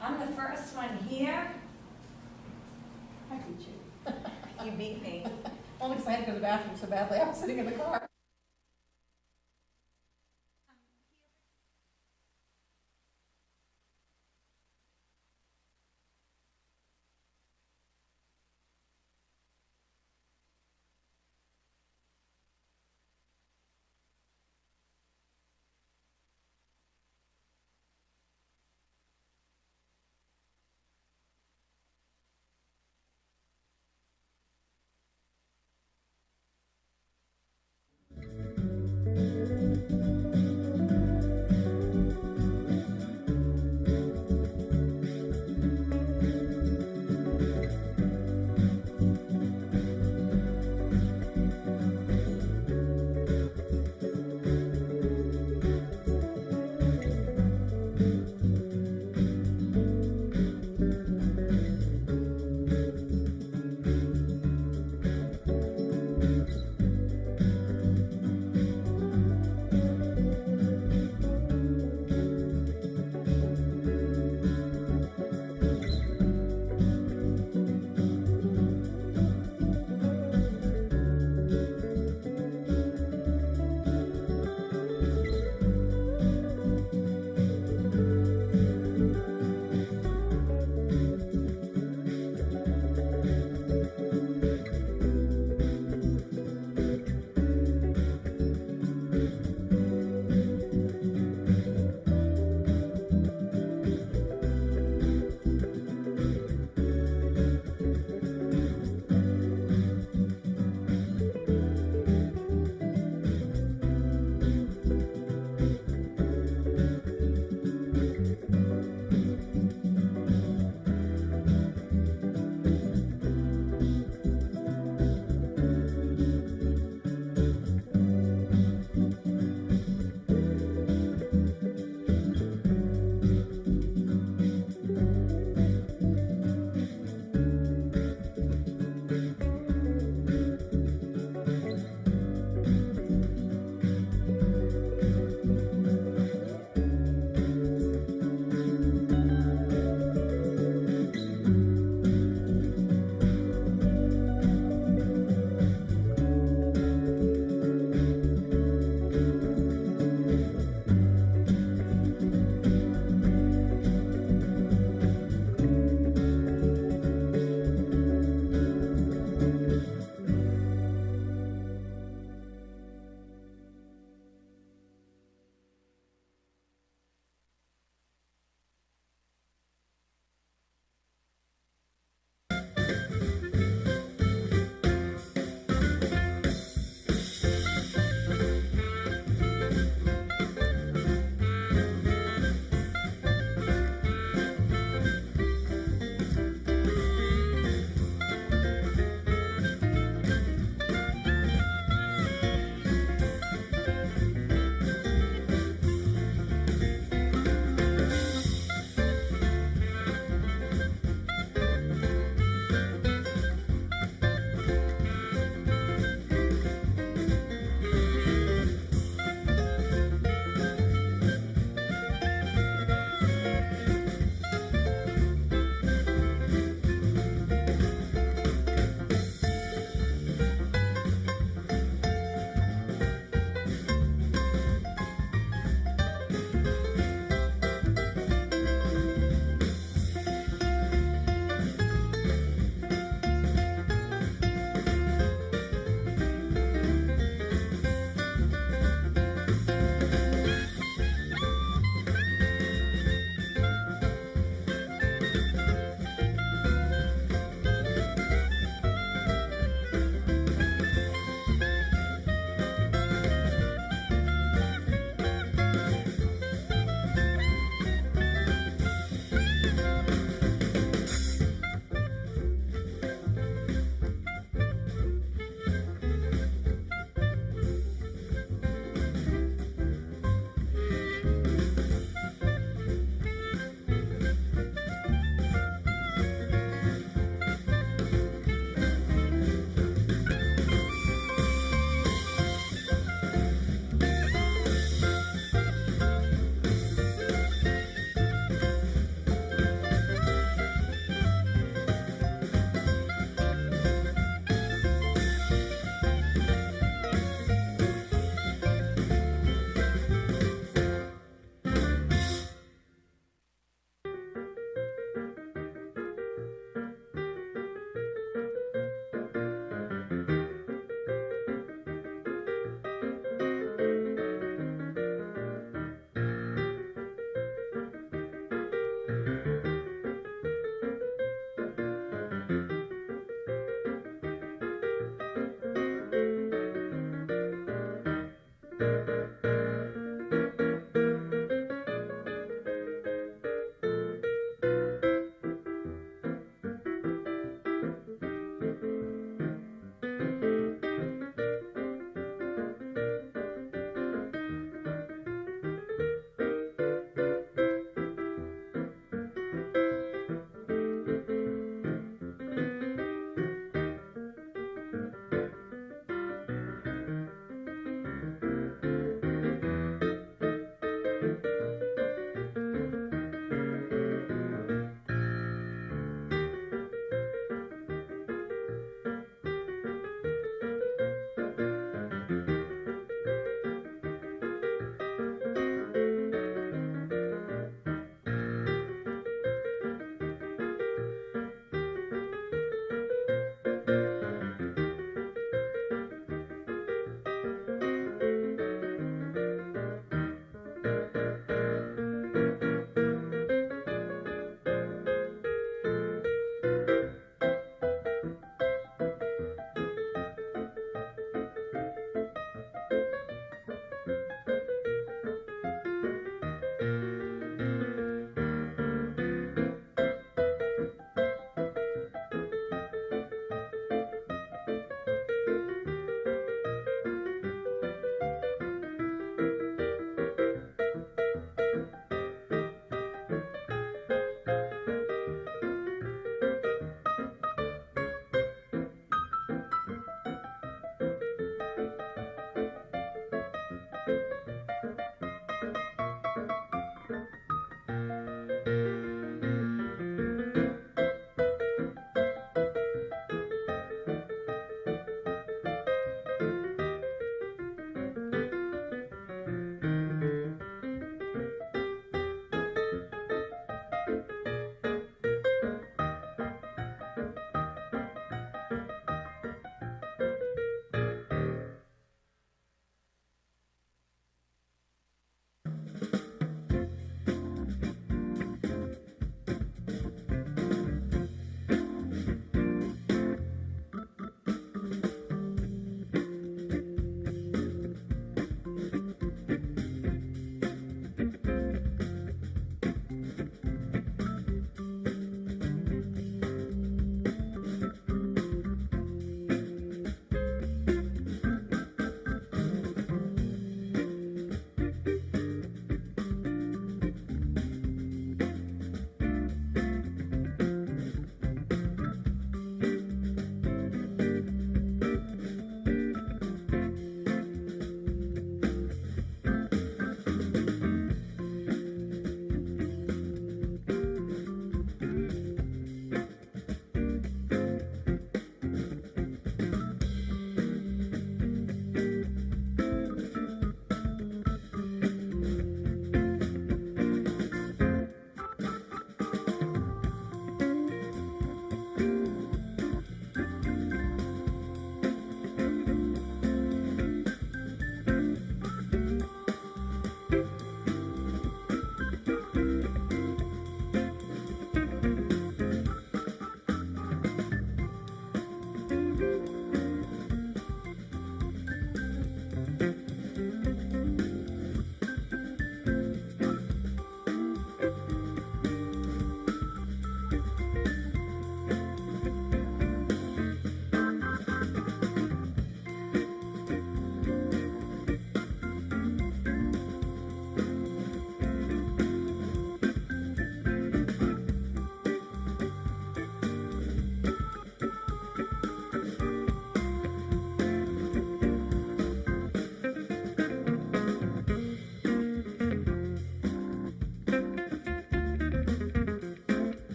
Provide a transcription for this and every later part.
I'm the first one here. I beat you. You beat me. Only because I had to go to the bathroom so badly. I was sitting in the car.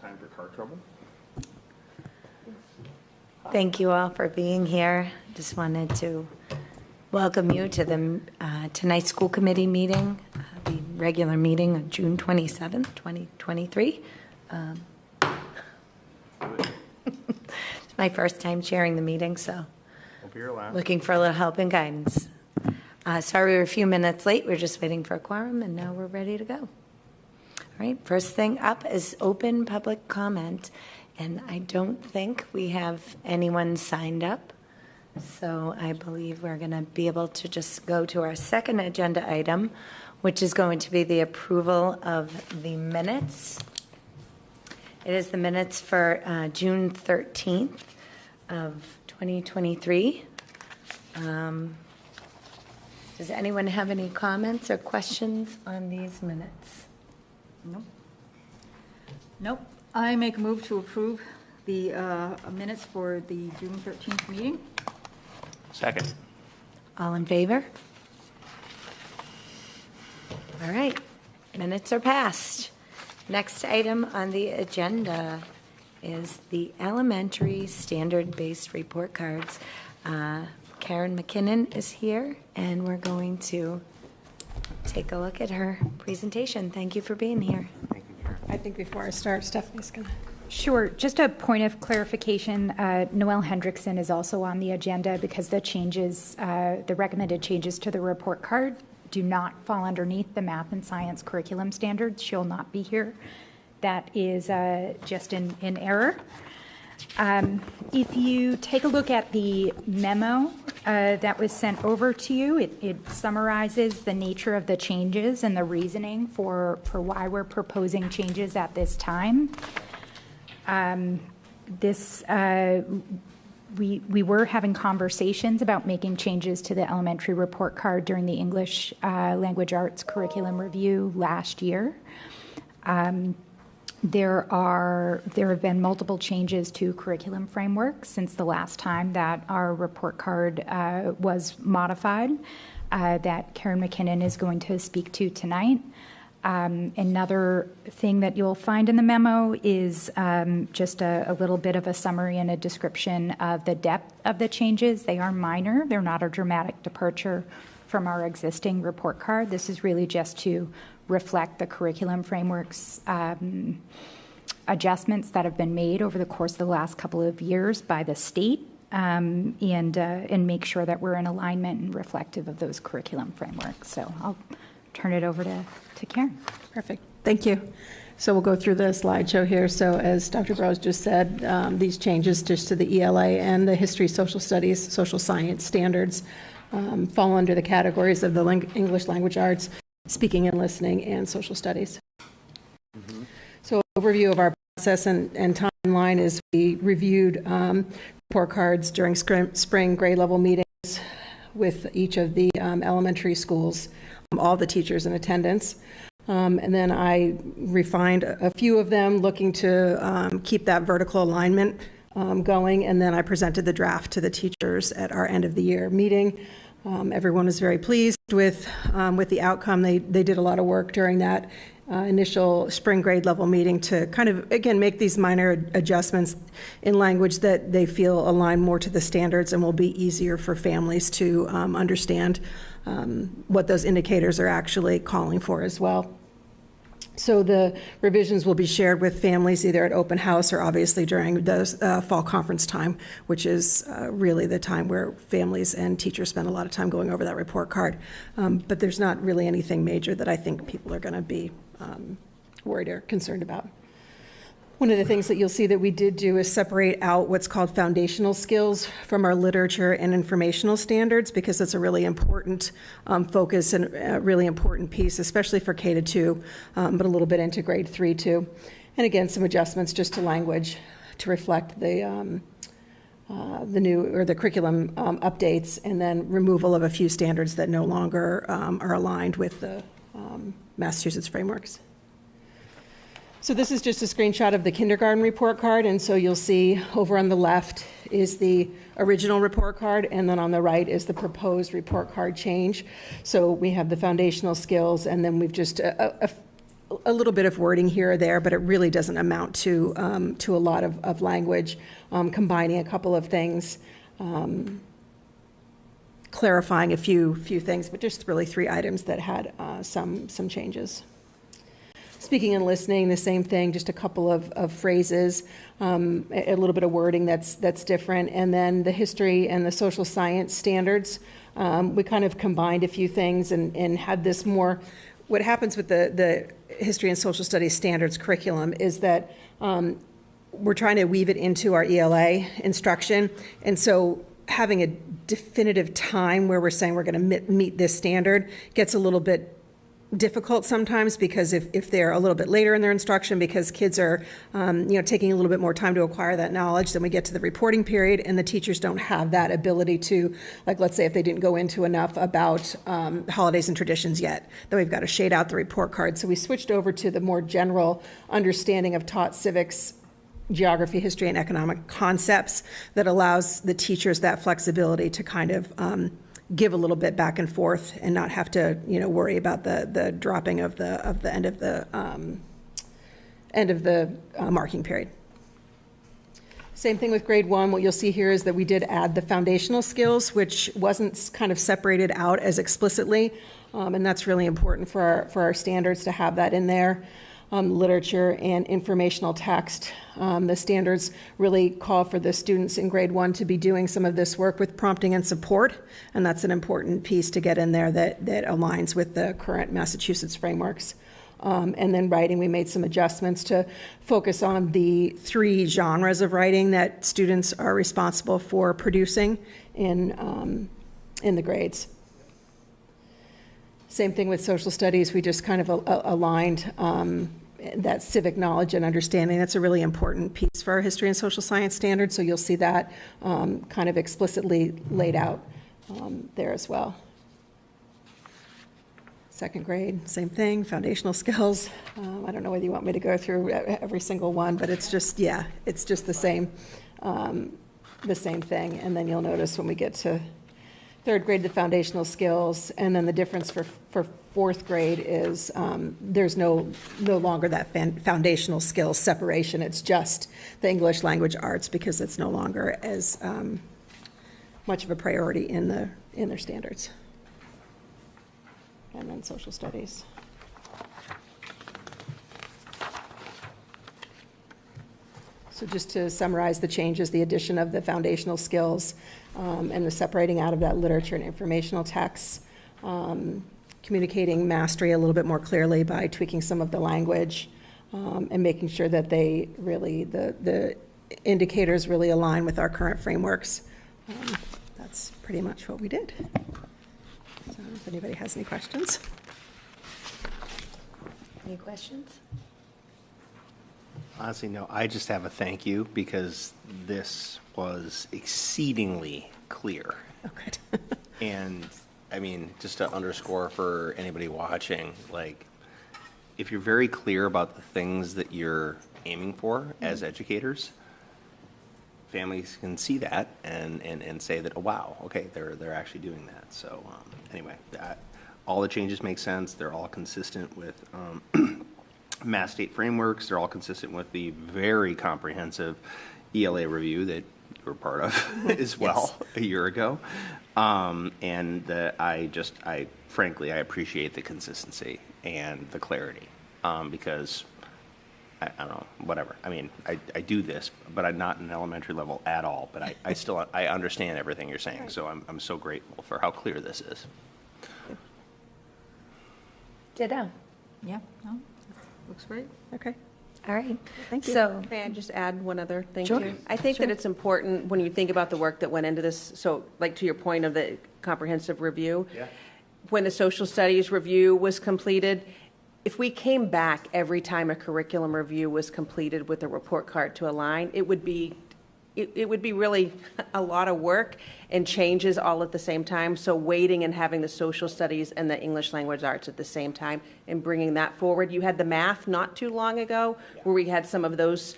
time for car trouble. Thank you all for being here. Just wanted to welcome you to the tonight's school committee meeting, the regular meeting of June 27th, 2023. It's my first time chairing the meeting, so Hope you're last. looking for a little help and guidance. Sorry we were a few minutes late. We're just waiting for a quorum, and now we're ready to go. All right, first thing up is open public comment, and I don't think we have anyone signed up. So I believe we're going to be able to just go to our second agenda item, which is going to be the approval of the minutes. It is the minutes for June 13th of 2023. Does anyone have any comments or questions on these minutes? Nope. Nope. I make a move to approve the minutes for the June 13th meeting. Second. All in favor? All right, minutes are passed. Next item on the agenda is the elementary standard-based report cards. Karen McKinnon is here, and we're going to take a look at her presentation. Thank you for being here. Thank you, Karen. I think before I start, Stephanie's going to. Sure. Just a point of clarification, Noelle Hendrickson is also on the agenda because the changes, the recommended changes to the report card do not fall underneath the math and science curriculum standards. She'll not be here. That is just an error. If you take a look at the memo that was sent over to you, it summarizes the nature of the changes and the reasoning for why we're proposing changes at this time. We were having conversations about making changes to the elementary report card during the English language arts curriculum review last year. There have been multiple changes to curriculum frameworks since the last time that our report card was modified that Karen McKinnon is going to speak to tonight. Another thing that you'll find in the memo is just a little bit of a summary and a description of the depth of the changes. They are minor. They're not a dramatic departure from our existing report card. This is really just to reflect the curriculum frameworks adjustments that have been made over the course of the last couple of years by the state and make sure that we're in alignment and reflective of those curriculum frameworks. So I'll turn it over to Karen. Perfect. Thank you. So we'll go through the slideshow here. So as Dr. Burrows just said, these changes just to the ELA and the history, social studies, social science standards fall under the categories of the English language arts, speaking and listening, and social studies. Mm-hmm. So overview of our process and timeline is we reviewed report cards during spring grade level meetings with each of the elementary schools, all the teachers in attendance. And then I refined a few of them, looking to keep that vertical alignment going. And then I presented the draft to the teachers at our end of the year meeting. Everyone was very pleased with the outcome. They did a lot of work during that initial spring grade level meeting to kind of, again, make these minor adjustments in language that they feel align more to the standards and will be easier for families to understand what those indicators are actually calling for as well. So the revisions will be shared with families either at open house or obviously during the fall conference time, which is really the time where families and teachers spend a lot of time going over that report card. But there's not really anything major that I think people are going to be worried or concerned about. One of the things that you'll see that we did do is separate out what's called foundational skills from our literature and informational standards, because that's a really important focus and a really important piece, especially for K-2, but a little bit into grade 3 too. And again, some adjustments just to language to reflect the new or the curriculum updates, and then removal of a few standards that no longer are aligned with the Massachusetts frameworks. So this is just a screenshot of the kindergarten report card, and so you'll see over on the left is the original report card, and then on the right is the proposed report card change. So we have the foundational skills, and then we've just a little bit of wording here or there, but it really doesn't amount to a lot of language, combining a couple of things, clarifying a few things, but just really 3 items that had some changes. Speaking and listening, the same thing, just a couple of phrases, a little bit of wording that's different. And then the history and the social science standards, we kind of combined a few things and had this more. What happens with the history and social studies standards curriculum is that we're trying to weave it into our ELA instruction. And so having a definitive time where we're saying we're going to meet this standard gets a little bit difficult sometimes, because if they're a little bit later in their instruction, because kids are taking a little bit more time to acquire that knowledge, then we get to the reporting period and the teachers don't have that ability to, like, let's say if they didn't go into enough about holidays and traditions yet, then we've got to shade out the report card. So we switched over to the more general understanding of taught civics, geography, history, and economic concepts that allows the teachers that flexibility to kind of give a little bit back and forth and not have to, worry about the dropping of the end of the marking period. Same thing with grade 1. What you'll see here is that we did add the foundational skills, which wasn't kind of separated out as explicitly, and that's really important for our standards to have that in there. Literature and informational text. The standards really call for the students in grade 1 to be doing some of this work with prompting and support, and that's an important piece to get in there that aligns with the current Massachusetts frameworks. And then writing, we made some adjustments to focus on the 3 genres of writing that students are responsible for producing in the grades. Same thing with social studies. We just kind of aligned that civic knowledge and understanding. That's a really important piece for our history and social science standards. So you'll see that kind of explicitly laid out there as well. 2nd grade, same thing, foundational skills. I don't know whether you want me to go through every single one, but it's just the same thing. And then you'll notice when we get to 3rd grade, the foundational skills, and then the difference for 4th grade is there's no longer that foundational skills separation. It's just the English language arts, because it's no longer as much of a priority in their standards. And then social studies. So just to summarize the changes, the addition of the foundational skills and the separating out of that literature and informational texts, communicating mastery a little bit more clearly by tweaking some of the language, and making sure that they really, the indicators really align with our current frameworks. That's pretty much what we did. So if anybody has any questions. Any questions? Honestly, no, I just have a thank you, because this was exceedingly clear. Oh, good. And I mean, just to underscore for anybody watching, like, if you're very clear about the things that you're aiming for as educators, families can see that and say that, oh, wow, okay, they're actually doing that. So anyway, all the changes make sense. They're all consistent with Mass State frameworks. They're all consistent with the very comprehensive ELA review that you were part of as well a year ago. And I frankly appreciate the consistency and the clarity, because I don't know, whatever. I mean, I do this, but I'm not an elementary level at all, but I still understand everything you're saying. So I'm so grateful for how clear this is. Ditto. Yeah, no, looks great. Okay. All right. Thank you. So, May I just add one other thing? Sure. Too? I think that it's important when you think about the work that went into this, so like to your point of the comprehensive review, when the social studies review was completed, if we came back every time a curriculum review was completed with a report card to align, it would be really a lot of work and changes all at the same time. So waiting and having the social studies and the English language arts at the same time and bringing that forward. You had the math not too long ago where we had some of those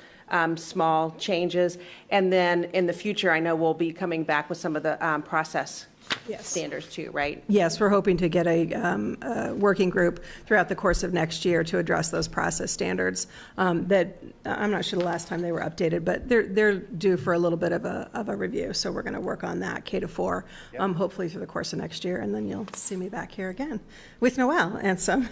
small changes. And then in the future, I know we'll be coming back with some of the process Yes. standards too, right? Yes, we're hoping to get a working group throughout the course of next year to address those process standards that, I'm not sure the last time they were updated, but they're due for a little bit of a review. So we're going to work on that, K to 4, hopefully through the course of next year. And then you'll see me back here again with Noelle and some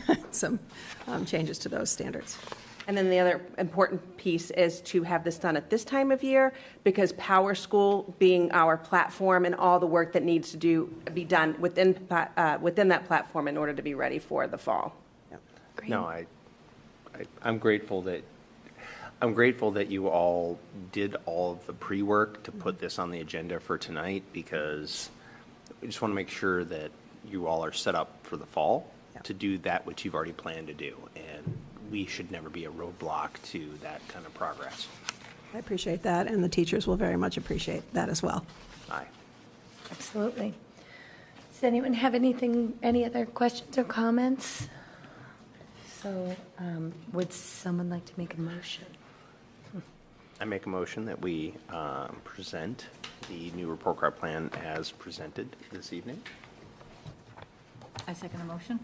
changes to those standards. And then the other important piece is to have this done at this time of year, because Power School being our platform and all the work that needs to be done within that platform in order to be ready for the fall. No, I'm grateful that you all did all of the pre-work to put this on the agenda for tonight, because we just want to make sure that you all are set up for the fall to do that which you've already planned to do. And we should never be a roadblock to that kind of progress. I appreciate that, and the teachers will very much appreciate that as well. Aye. Absolutely. Does anyone have any other questions or comments? So would someone like to make a motion? I make a motion that we present the new report card plan as presented this evening. I second the motion.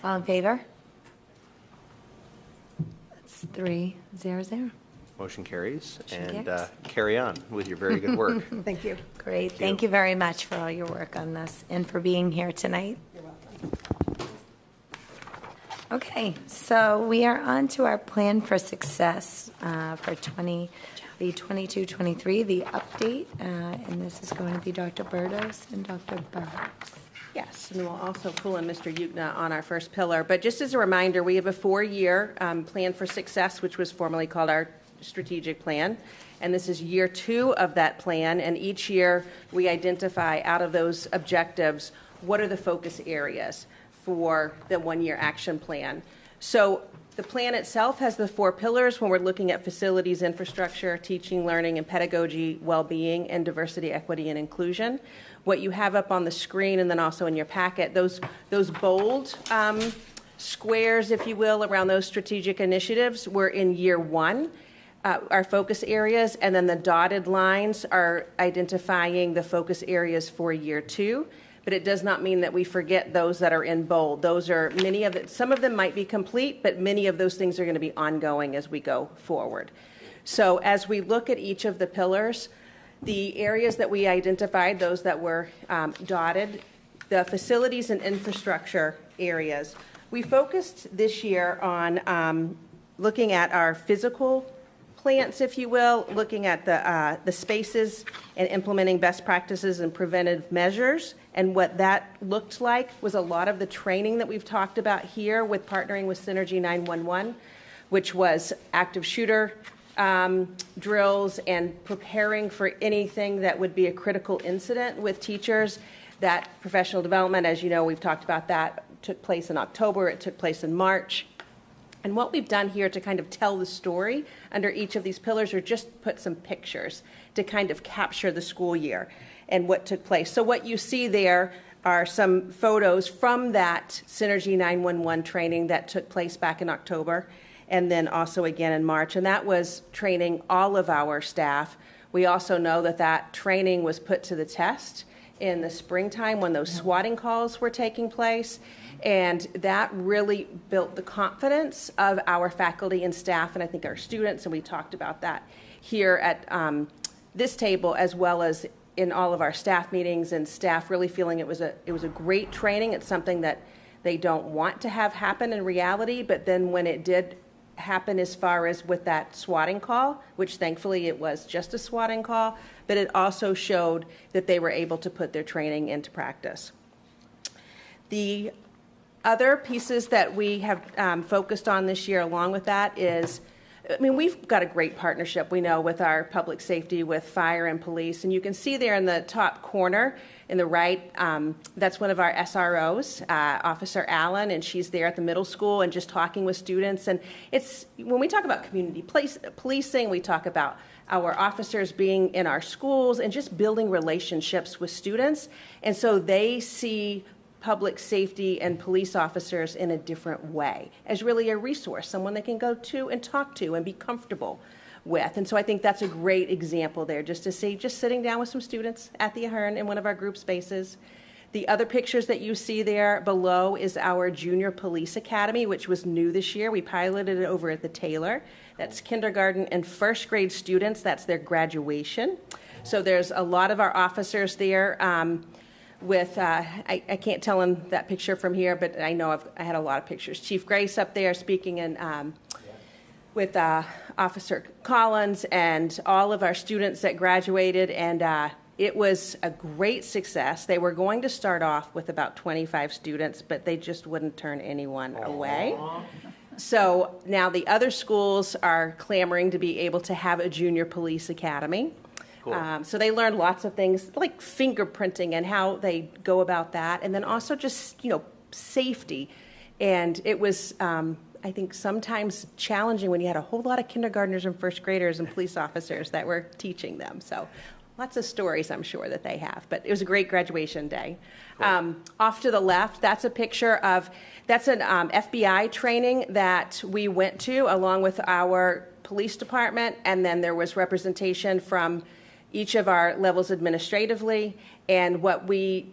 All in favor? That's 3-0-0. Motion carries, Motion and carries. carry on with your very good work. Thank you. Great. you. Thank you very much for all your work on this and for being here tonight. You're welcome. Okay, so we are on to our plan for success for the 22-23, the update, and this is going to be Dr. Burdos and Dr. Burns. Yes, and we'll also pull in Mr. Yukna on our first pillar. But just as a reminder, we have a 4-year plan for success, which was formerly called our strategic plan. And this is year 2 of that plan. And each year we identify out of those objectives, what are the focus areas for the 1-year action plan. So the plan itself has the 4 pillars when we're looking at facilities, infrastructure, teaching, learning, and pedagogy, well-being, and diversity, equity, and inclusion. What you have up on the screen and then also in your packet, those bold squares, if you will, around those strategic initiatives were in year 1, our focus areas, and then the dotted lines are identifying the focus areas for year 2. But it does not mean that we forget those that are in bold. Those are many of it. Some of them might be complete, but many of those things are going to be ongoing as we go forward. So as we look at each of the pillars, the areas that we identified, those that were dotted, the facilities and infrastructure areas, we focused this year on looking at our physical plants, if you will, looking at the spaces and implementing best practices and preventive measures. And what that looked like was a lot of the training that we've talked about here with partnering with Synergy 911, which was active shooter drills and preparing for anything that would be a critical incident with teachers. That professional development, as you know, we've talked about that, took place in October, it took place in March. And what we've done here to kind of tell the story under each of these pillars are just put some pictures to kind of capture the school year and what took place. So what you see there are some photos from that Synergy 911 training that took place back in October and then also again in March. And that was training all of our staff. We also know that that training was put to the test in the springtime when those swatting calls were taking place. And that really built the confidence of our faculty and staff, and I think our students, and we talked about that here at this table, as well as in all of our staff meetings, and staff really feeling it was a great training. It's something that they don't want to have happen in reality, but then when it did happen as far as with that swatting call, which thankfully it was just a swatting call, but it also showed that they were able to put their training into practice. The other pieces that we have focused on this year along with that is, I mean, we've got a great partnership, we know, with our public safety, with fire and police. And you can see there in the top corner in the right, that's one of our SROs, Officer Allen, and she's there at the middle school and just talking with students. And it's, when we talk about community policing, we talk about our officers being in our schools and just building relationships with students. And so they see public safety and police officers in a different way as really a resource, someone they can go to and talk to and be comfortable with. And so I think that's a great example there, just to see, just sitting down with some students at the Ahern in one of our group spaces, The other pictures that you see there below is our Junior Police Academy, which was new this year. We piloted it over at the Taylor. That's kindergarten and first grade students. That's their graduation. So there's a lot of our officers there with, I can't tell in that picture from here, but I know I had a lot of pictures. Chief Grace up there speaking with Officer Collins and all of our students that graduated, and it was a great success. They were going to start off with about 25 students, but they just wouldn't turn anyone away. So now the other schools are clamoring to be able to have a junior police academy. Cool. So they learned lots of things like fingerprinting and how they go about that, and then also just, safety. And it was, I think, sometimes challenging when you had a whole lot of kindergartners and first graders and police officers that were teaching them. So lots of stories, I'm sure, that they have. But it was a great graduation day. Cool. Off to the left, that's a picture of, that's an FBI training that we went to along with our police department. And then there was representation from each of our levels administratively. And what we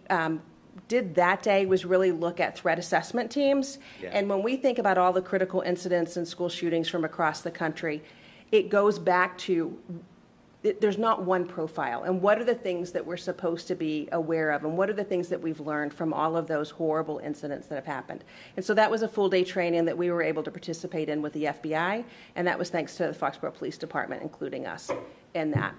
did that day was really look at threat assessment teams. Yeah. And when we think about all the critical incidents and school shootings from across the country, it goes back to there's not one profile. And what are the things that we're supposed to be aware of? And what are the things that we've learned from all of those horrible incidents that have happened? And so that was a full day training that we were able to participate in with the FBI. And that was thanks to the Foxborough Police Department, including us in that.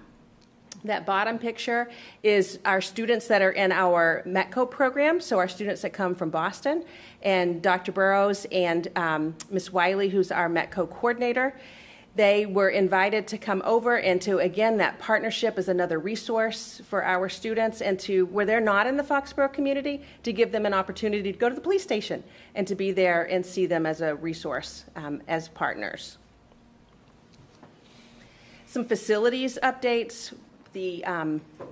That bottom picture is our students that are in our METCO program, so our students that come from Boston, and Dr. Burrows and Ms. Wiley, who's our METCO coordinator. They were invited to come over and to, again, that partnership is another resource for our students, and to, where they're not in the Foxborough community, to give them an opportunity to go to the police station and to be there and see them as a resource, as partners. Some facilities updates. The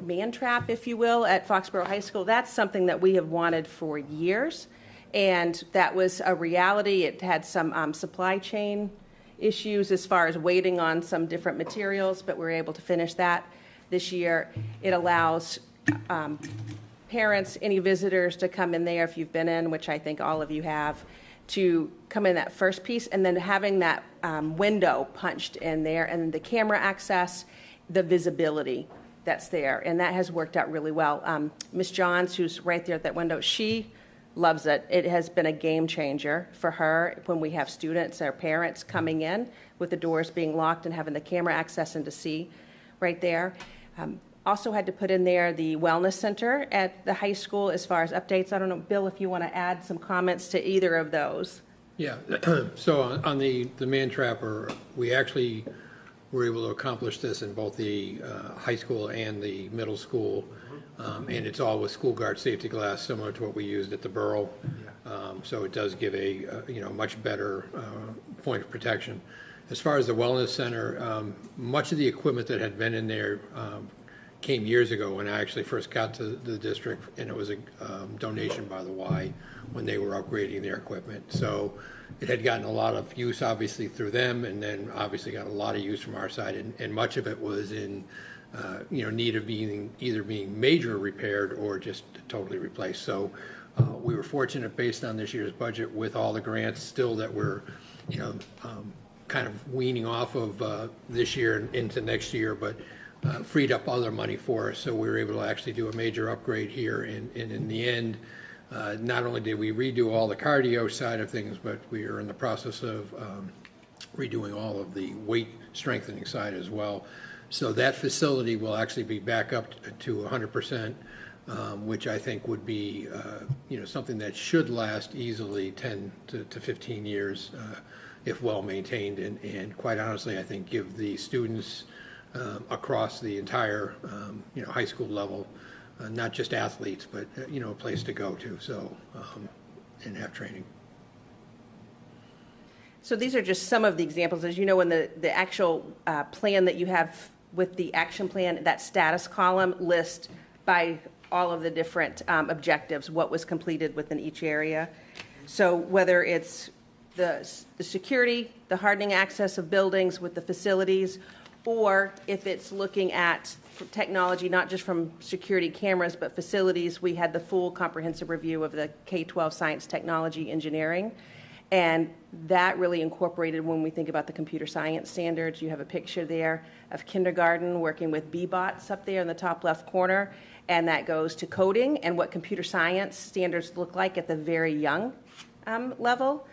man trap, if you will, at Foxborough High School, that's something that we have wanted for years, and that was a reality. It had some supply chain issues as far as waiting on some different materials, but we were able to finish that this year. It allows parents, any visitors to come in there if you've been in, which I think all of you have, to come in that first piece, and then having that window punched in there, and the camera access, the visibility that's there, and that has worked out really well. Ms. Johns, who's right there at that window, she loves it. It has been a game changer for her when we have students or parents coming in with the doors being locked and having the camera access and to see right there. Also had to put in there the wellness center at the high school as far as updates. I don't know, Bill, if you want to add some comments to either of those. Yeah, so on the man trapper, we actually were able to accomplish this in both the high school and the middle school, and it's all with school guard safety glass, similar to what we used at the Borough. So it does give a much better point of protection. As far as the wellness center, much of the equipment that had been in there came years ago when I actually first got to the district, and it was a donation by the Y when they were upgrading their equipment. So it had gotten a lot of use, obviously, through them, and then obviously got a lot of use from our side, and much of it was in need of either being major repaired or just totally replaced. So we were fortunate, based on this year's budget, with all the grants still that we're kind of weaning off of this year and into next year, but freed up other money for us, so we were able to actually do a major upgrade here, and in the end, not only did we redo all the cardio side of things, but we are in the process of redoing all of the weight strengthening side as well. So that facility will actually be back up to 100%, which I think would be something that should last easily 10 to 15 years if well maintained, and quite honestly, I think give the students across the entire high school level, not just athletes, but a place to go to, so and have training. So these are just some of the examples. As you know, in the actual plan that you have with the action plan, that status column lists by all of the different objectives, what was completed within each area. So whether it's the security, the hardening access of buildings with the facilities, Or if it's looking at technology, not just from security cameras, but facilities, we had the full comprehensive review of the K-12 science, technology, engineering. And that really incorporated when we think about the computer science standards. You have a picture there of kindergarten working with B-bots up there in the top left corner. And that goes to coding and what computer science standards look like at the very young level.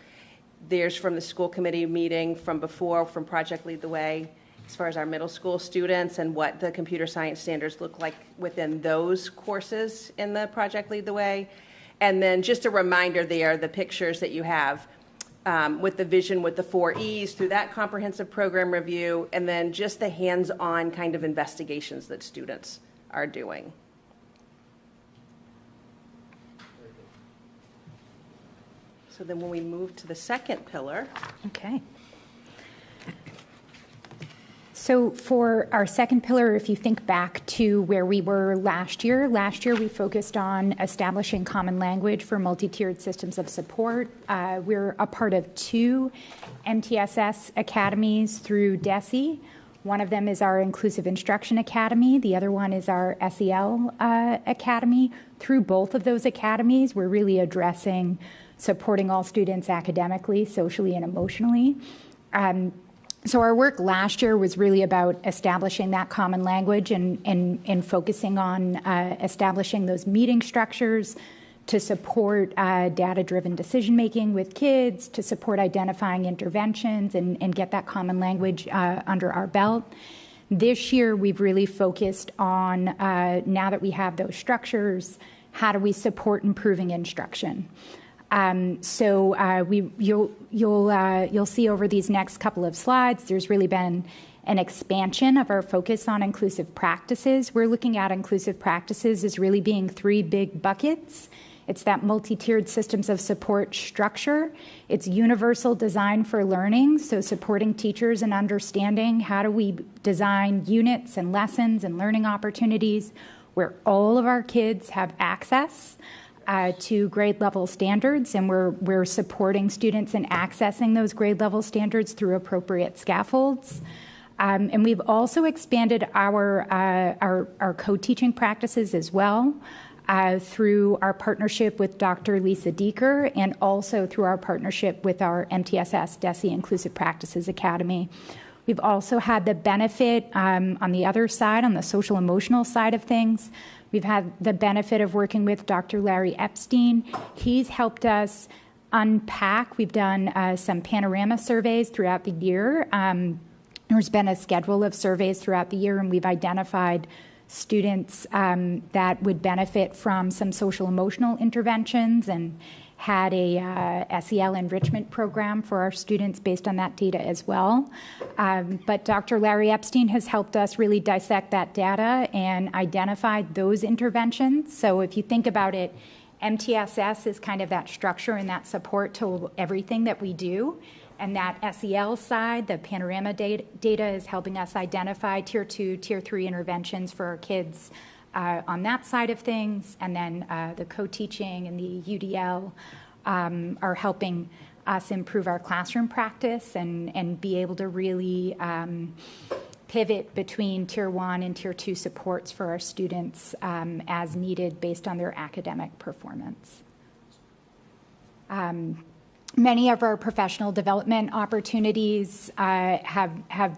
There's from the school committee meeting from before, from Project Lead the Way, as far as our middle school students and what the computer science standards look like within those courses in the Project Lead the Way. And then just a reminder there, the pictures that you have with the vision, with the 4 E's through that comprehensive program review, and then just the hands-on kind of investigations that students are doing. So then when we move to the second pillar. Okay. So for our second pillar, if you think back to where we were last year we focused on establishing common language for multi-tiered systems of support. We're a part of 2 MTSS academies through DESE. One of them is our Inclusive Instruction Academy. The other one is our SEL Academy. Through both of those academies, we're really addressing supporting all students academically, socially, and emotionally. So our work last year was really about establishing that common language and focusing on establishing those meeting structures to support data-driven decision-making with kids, to support identifying interventions and get that common language under our belt. This year, we've really focused on, now that we have those structures, how do we support improving instruction? You'll see over these next couple of slides, there's really been an expansion of our focus on inclusive practices. We're looking at inclusive practices as really being 3 big buckets. It's that multi-tiered systems of support structure. It's universal design for learning, so supporting teachers and understanding how do we design units and lessons and learning opportunities where all of our kids have access to grade level standards, and we're supporting students in accessing those grade level standards through appropriate scaffolds. And we've also expanded our co-teaching practices as well through our partnership with Dr. Lisa Deeker and also through our partnership with our MTSS DESE Inclusive Practices Academy. We've also had the benefit on the other side, on the social emotional side of things, we've had the benefit of working with Dr. Larry Epstein. He's helped us unpack. We've done some panorama surveys throughout the year. There's been a schedule of surveys throughout the year, and we've identified students that would benefit from some social emotional interventions and had a SEL enrichment program for our students based on that data as well. But Dr. Larry Epstein has helped us really dissect that data and identify those interventions. So if you think about it, MTSS is kind of that structure and that support to everything that we do. And that SEL side, the panorama data is helping us identify tier 2, tier 3 interventions for our kids on that side of things. And then the co-teaching and the UDL are helping us improve our classroom practice and be able to really pivot between tier 1 and tier 2 supports for our students as needed based on their academic performance. Many of our professional development opportunities have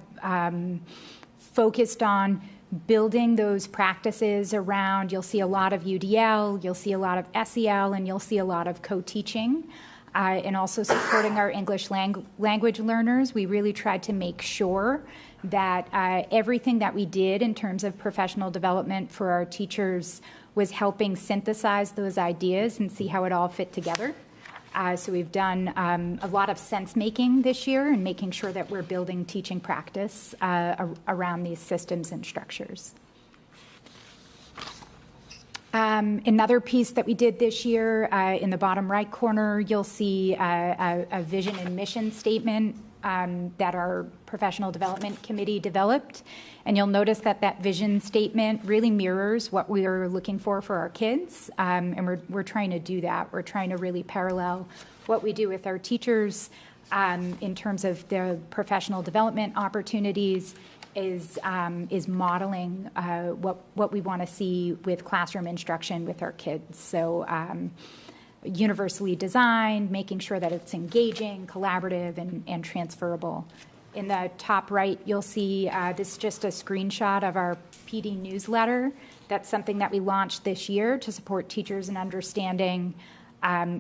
focused on building those practices around, you'll see a lot of UDL, you'll see a lot of SEL, and you'll see a lot of co-teaching, and also supporting our English language learners. We really tried to make sure that everything that we did in terms of professional development for our teachers was helping synthesize those ideas and see how it all fit together. So we've done a lot of sense-making this year and making sure that we're building teaching practice around these systems and structures. Another piece that we did this year, in the bottom right corner, you'll see a vision and mission statement that our professional development committee developed. And you'll notice that that vision statement really mirrors what we are looking for our kids. And we're trying to do that. We're trying to really parallel what we do with our teachers in terms of their professional development opportunities is modeling what we want to see with classroom instruction with our kids. So universally designed, making sure that it's engaging, collaborative, and transferable. In the top right, you'll see this is just a screenshot of our PD newsletter. That's something that we launched this year to support teachers in understanding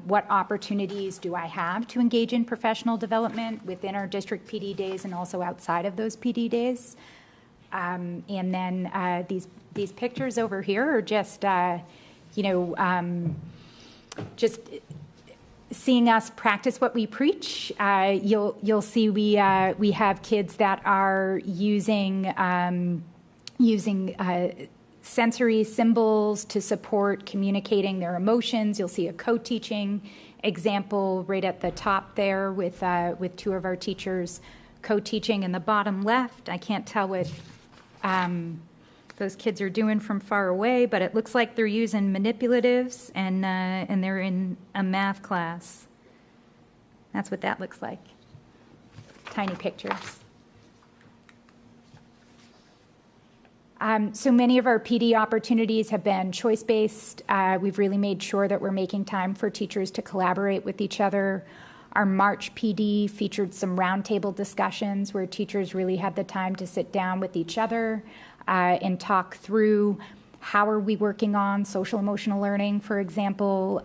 what opportunities do I have to engage in professional development within our district PD days and also outside of those PD days. And then these pictures over here are just, just seeing us practice what we preach. You'll see we have kids that are using sensory symbols to support communicating their emotions. You'll see a co-teaching example right at the top there with two of our teachers co-teaching. In the bottom left, I can't tell what those kids are doing from far away, but it looks like they're using manipulatives and they're in a math class. That's what that looks like. Tiny pictures. So many of our PD opportunities have been choice-based. We've really made sure that we're making time for teachers to collaborate with each other. Our March PD featured some roundtable discussions where teachers really had the time to sit down with each other and talk through how are we working on social emotional learning, for example,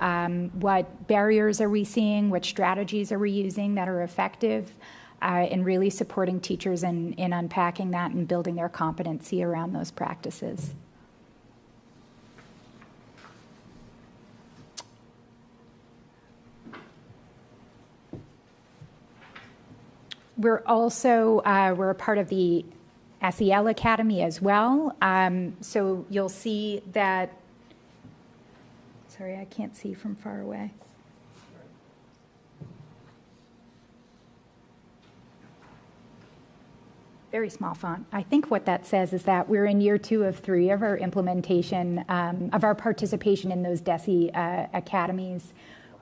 what barriers are we seeing, what strategies are we using that are effective, and really supporting teachers in unpacking that and building their competency around those practices. We're also, we're a part of the SEL Academy as well. So you'll see that, sorry, I can't see from far away. Very small font. I think what that says is that we're in year 2 of 3 of our implementation, of our participation in those DESE academies.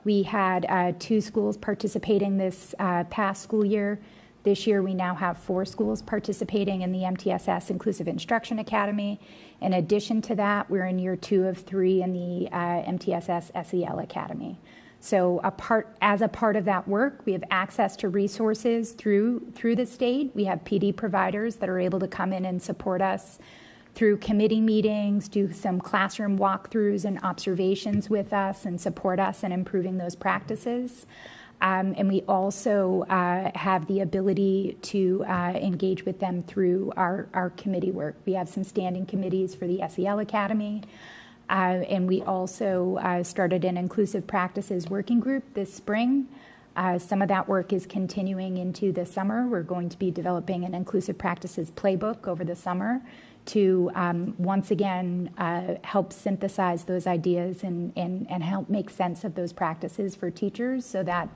We had 2 schools participating this past school year. This year, we now have 4 schools participating in the MTSS Inclusive Instruction Academy. In addition to that, we're in year 2 of 3 in the MTSS SEL Academy. So as a part of that work, we have access to resources through the state. We have PD providers that are able to come in and support us through committee meetings, do some classroom walkthroughs and observations with us and support us in improving those practices. And we also have the ability to engage with them through our committee work. We have some standing committees for the SEL Academy. And we also started an inclusive practices working group this spring. Some of that work is continuing into the summer. We're going to be developing an inclusive practices playbook over the summer to once again help synthesize those ideas and help make sense of those practices for teachers so that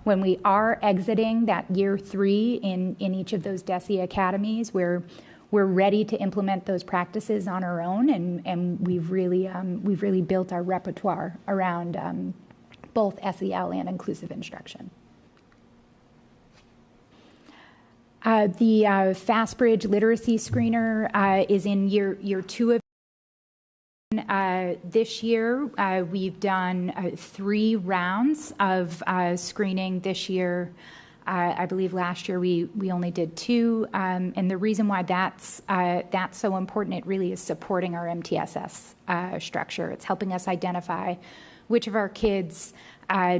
when we are exiting that year 3 in each of those DESE academies, we're ready to implement those practices on our own, and we've really built our repertoire around both SEL and inclusive instruction. The FastBridge Literacy Screener is in year 2 of this year. We've done 3 rounds of screening this year. I believe last year we only did 2, and the reason why that's so important, it really is supporting our MTSS structure. It's helping us identify which of our kids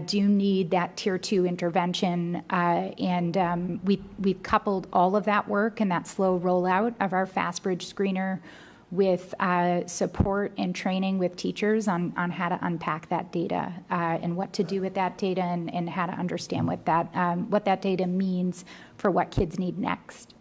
do need that Tier 2 intervention, and we've coupled all of that work and that slow rollout of our FastBridge screener with support and training with teachers on how to unpack that data and what to do with that data and how to understand what that data means for what kids need next.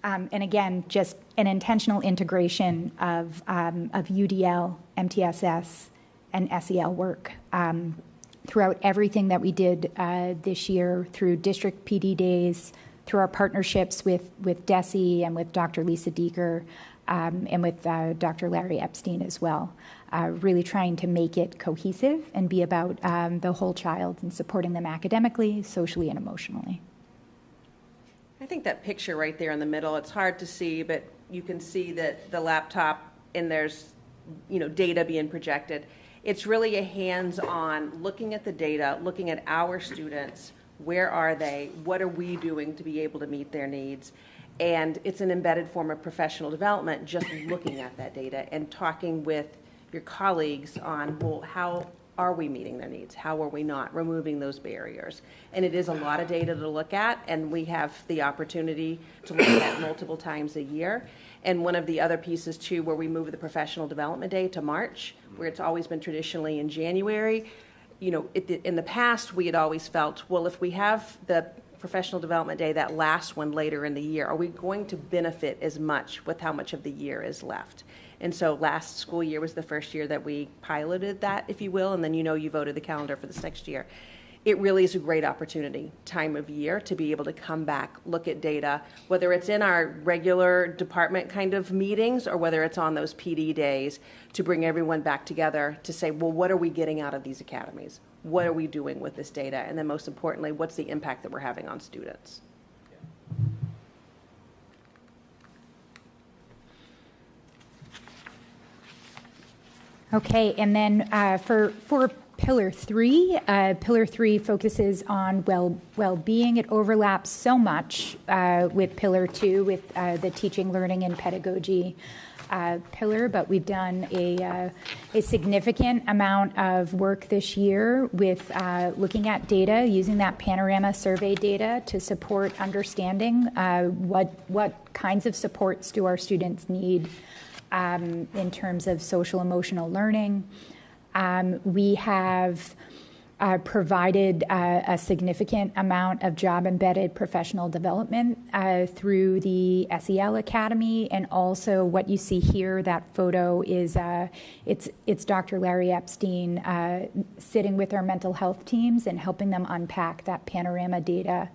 And again, just an intentional integration of UDL, MTSS, and SEL work throughout everything that we did this year through district PD days, through our partnerships with DESE and with Dr. Lisa Deeker and with Dr. Larry Epstein as well, really trying to make it cohesive and be about the whole child and supporting them academically, socially, and emotionally. I think that picture right there in the middle, it's hard to see, but you can see that the laptop and there's, data being projected. It's really a hands-on, looking at the data, looking at our students, where are they, what are we doing to be able to meet their needs? And it's an embedded form of professional development, just looking at that data and talking with your colleagues on, well, how are we meeting their needs? How are we not? Removing those barriers. And it is a lot of data to look at, and we have the opportunity to look at multiple times a year. And one of the other pieces, too, where we move the Professional Development Day to March, where it's always been traditionally in January. In the past, we had always felt, well, if we have the Professional Development Day, that last one later in the year, are we going to benefit as much with how much of the year is left? And so last school year was the first year that we piloted that, if you will, and then you voted the calendar for this next year. It really is a great opportunity, time of year, to be able to come back, look at data, whether it's in our regular department kind of meetings or whether it's on those PD days, to bring everyone back together to say, well, what are we getting out of these academies? What are we doing with this data? And then most importantly, what's the impact that we're having on students? Okay, and then for Pillar 3, Pillar 3 focuses on well-being. It overlaps so much with Pillar 2, with the teaching, learning, and pedagogy pillar, but we've done a significant amount of work this year with looking at data, using that panorama survey data to support understanding what kinds of supports do our students need in terms of social emotional learning. We have provided a significant amount of job-embedded professional development through the SEL Academy, and also what you see here, that photo is it's Dr. Larry Epstein sitting with our mental health teams and helping them unpack that panorama data,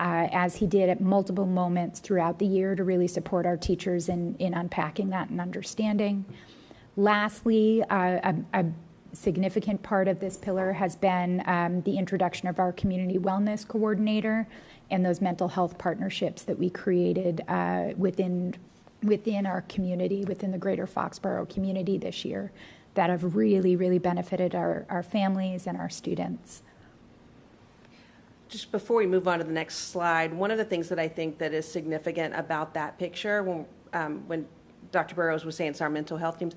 as he did at multiple moments throughout the year to really support our teachers in unpacking that and understanding. Lastly, a significant part of this pillar has been the introduction of our community wellness coordinator and those mental health partnerships that we created within our community, within the greater Foxborough community this year, that have really, really benefited our families and our students. Just before we move on to the next slide, one of the things that I think that is significant about that picture, when Dr. Burrows was saying it's our mental health teams,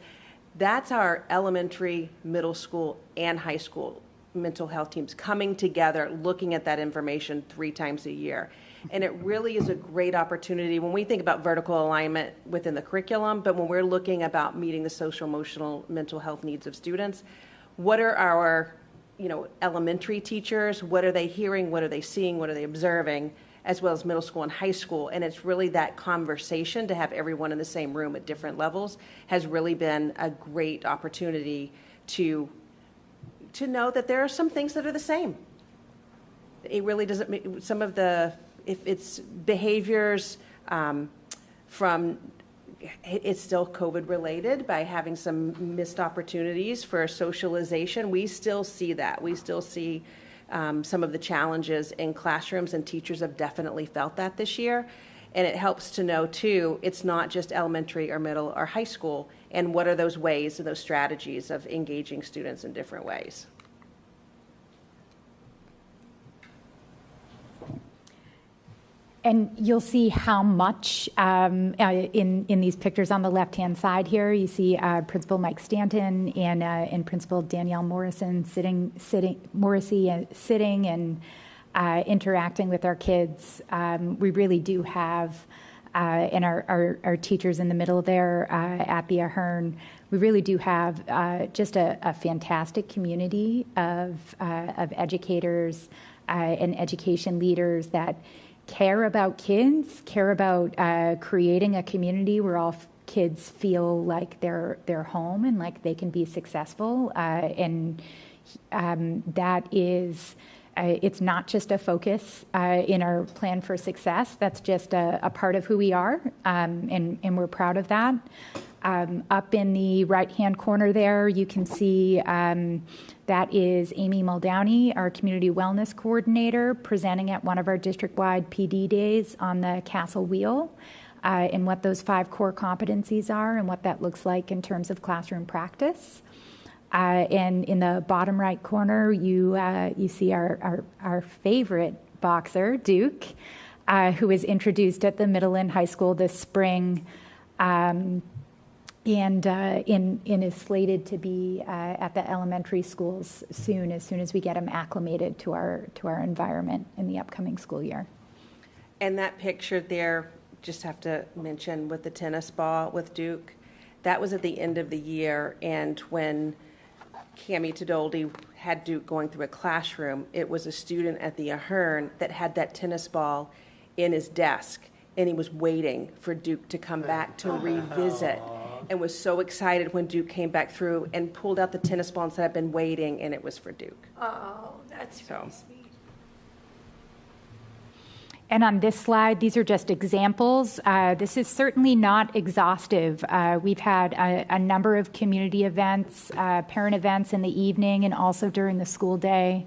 that's our elementary, middle school, and high school mental health teams coming together, looking at that information 3 times a year. And it really is a great opportunity when we think about vertical alignment within the curriculum, but when we're looking about meeting the social, emotional, mental health needs of students, what are our elementary teachers, what are they hearing, what are they seeing, what are they observing, as well as middle school and high school. And it's really that conversation to have everyone in the same room at different levels has really been a great opportunity to know that there are some things that are the same. It really doesn't, some of the, if it's behaviors it's still COVID related by having some missed opportunities for socialization. We still see that. We still see some of the challenges in classrooms, and teachers have definitely felt that this year. And it helps to know, too, it's not just elementary or middle or high school, and what are those ways and those strategies of engaging students in different ways. And you'll see how much in these pictures on the left-hand side here. You see Principal Mike Stanton and Principal Danielle Morrison sitting and interacting with our kids. We really do have, and our teachers in the middle there at the Ahern, we really do have just a fantastic community of educators and education leaders that care about kids, care about creating a community where all kids feel like they're home and like they can be successful. And that is, it's not just a focus in our plan for success. That's just a part of who we are, and we're proud of that. Up in the right-hand corner there, you can see that is Amy Muldowney, our Community Wellness Coordinator, presenting at one of our district-wide PD days on the Castle Wheel, and what those 5 core competencies are and what that looks like in terms of classroom practice. And in the bottom right corner, you see our favorite boxer, Duke, who was introduced at the middle and high school this spring, and is slated to be at the elementary schools soon, as soon as we get him acclimated to our environment in the upcoming school year. And that picture there, just have to mention with the tennis ball with Duke, that was at the end of the year, and when Cammie Tadoldi had Duke going through a classroom, it was a student at the Ahern that had that tennis ball in his desk, and he was waiting for Duke to come back to revisit, and was so excited when Duke came back through and pulled out the tennis ball and said, "I've been waiting," and it was for Duke. Oh, that's So. really sweet. And on this slide, these are just examples. This is certainly not exhaustive. We've had a number of community events, parent events in the evening and also during the school day,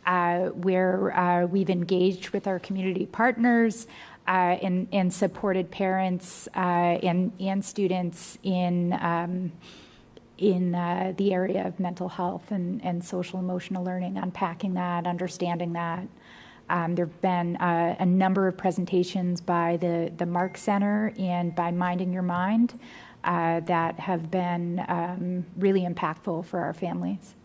where we've engaged with our community partners and supported parents and students in the area of mental health and social emotional learning, unpacking that, understanding that. There have been a number of presentations by the Mark Center and by Minding Your Mind that have been really impactful for our families.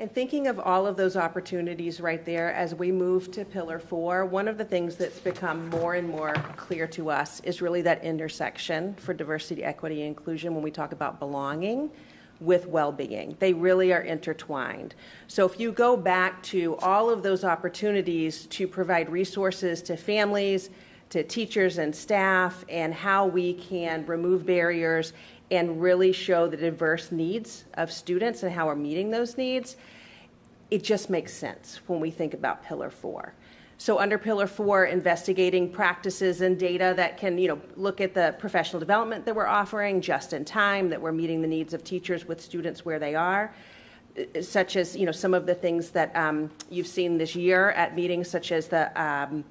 And thinking of all of those opportunities right there as we move to Pillar 4, one of the things that's become more and more clear to us is really that intersection for diversity, equity, and inclusion when we talk about belonging with well-being. They really are intertwined. So if you go back to all of those opportunities to provide resources to families, to teachers and staff, and how we can remove barriers and really show the diverse needs of students and how we're meeting those needs, it just makes sense when we think about Pillar 4. So under Pillar 4, investigating practices and data that can, look at the professional development that we're offering just in time, that we're meeting the needs of teachers with students where they are, such as, some of the things that you've seen this year at meetings such as the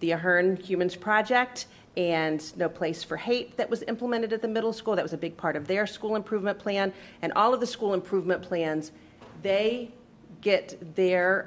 Ahern Humans Project and No Place for Hate that was implemented at the middle school. That was a big part of their school improvement plan. And all of the school improvement plans, they get their,